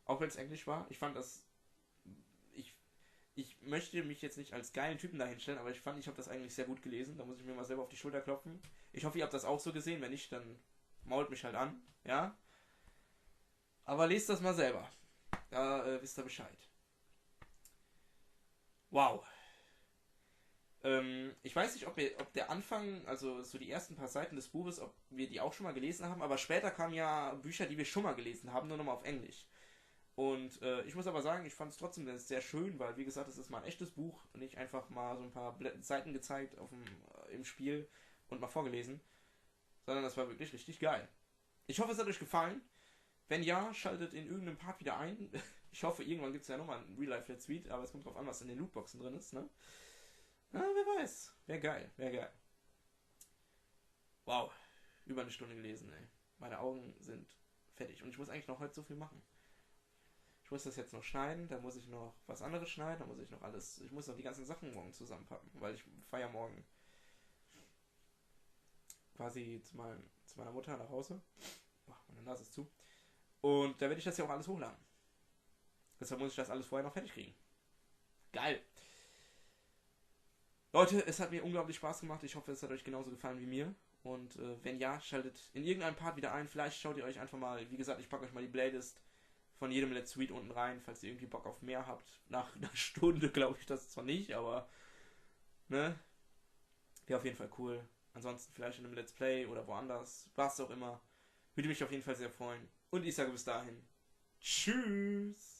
Auch wenn es Englisch war. Ich fand das... Ich möchte mich jetzt nicht als geilen Typen dahinstellen, aber ich habe das eigentlich sehr gut gelesen. Da muss ich mir mal selber auf die Schulter klopfen. Ich hoffe, ihr habt das auch so gesehen. Wenn nicht, dann mault mich halt an. Ja? Aber lest das mal selber. da wisst ihr Bescheid. Wow. Ich weiß nicht, ob der Anfang, also so die ersten paar Seiten des Buches, ob wir die auch schon mal gelesen haben, aber später kamen ja Bücher, die wir schon mal gelesen haben, nur nochmal auf Englisch. Und ich muss aber sagen, ich fand es trotzdem sehr schön, weil wie gesagt, es ist mal ein echtes Buch und nicht einfach mal so ein paar Seiten gezeigt im Spiel und mal vorgelesen, sondern das war wirklich richtig geil. Ich hoffe, es hat euch gefallen. Wenn ja, schaltet in irgendeinem Part wieder ein. Ich hoffe, irgendwann gibt es ja nochmal ein Real-Life-Let's Read, aber es kommt drauf an, was in den Lootboxen drin ist, ne? Na, wer weiß. Wäre geil, wäre geil. Wow, über eine Stunde gelesen, ey. Meine Augen sind fertig und ich muss eigentlich noch heute so viel machen. Ich muss das jetzt noch schneiden, dann muss ich noch was anderes schneiden, dann muss ich noch alles, ich muss noch die ganzen Sachen morgen zusammenpacken, weil ich fahre ja morgen quasi zu meiner Mutter nach Hause. Oh, meine Nase ist zu. Und da werde ich das ja auch alles hochladen. Deshalb muss ich das alles vorher noch fertig kriegen. Geil. Leute, es hat mir unglaublich Spaß gemacht. Ich hoffe, es hat euch genauso gefallen wie mir. Und wenn ja, schaltet in irgendeinem Part wieder ein. Vielleicht schaut ihr euch einfach mal, wie gesagt, ich packe euch mal die Playlist von jedem Let's Read unten rein, falls ihr irgendwie Bock auf mehr habt. Nach einer Stunde glaube ich das zwar nicht, aber ne? Wäre auf jeden Fall cool. Ansonsten vielleicht in einem Let's Play oder woanders. Was auch immer. Würde mich auf jeden Fall sehr freuen. Und ich sage bis dahin. Tschüss.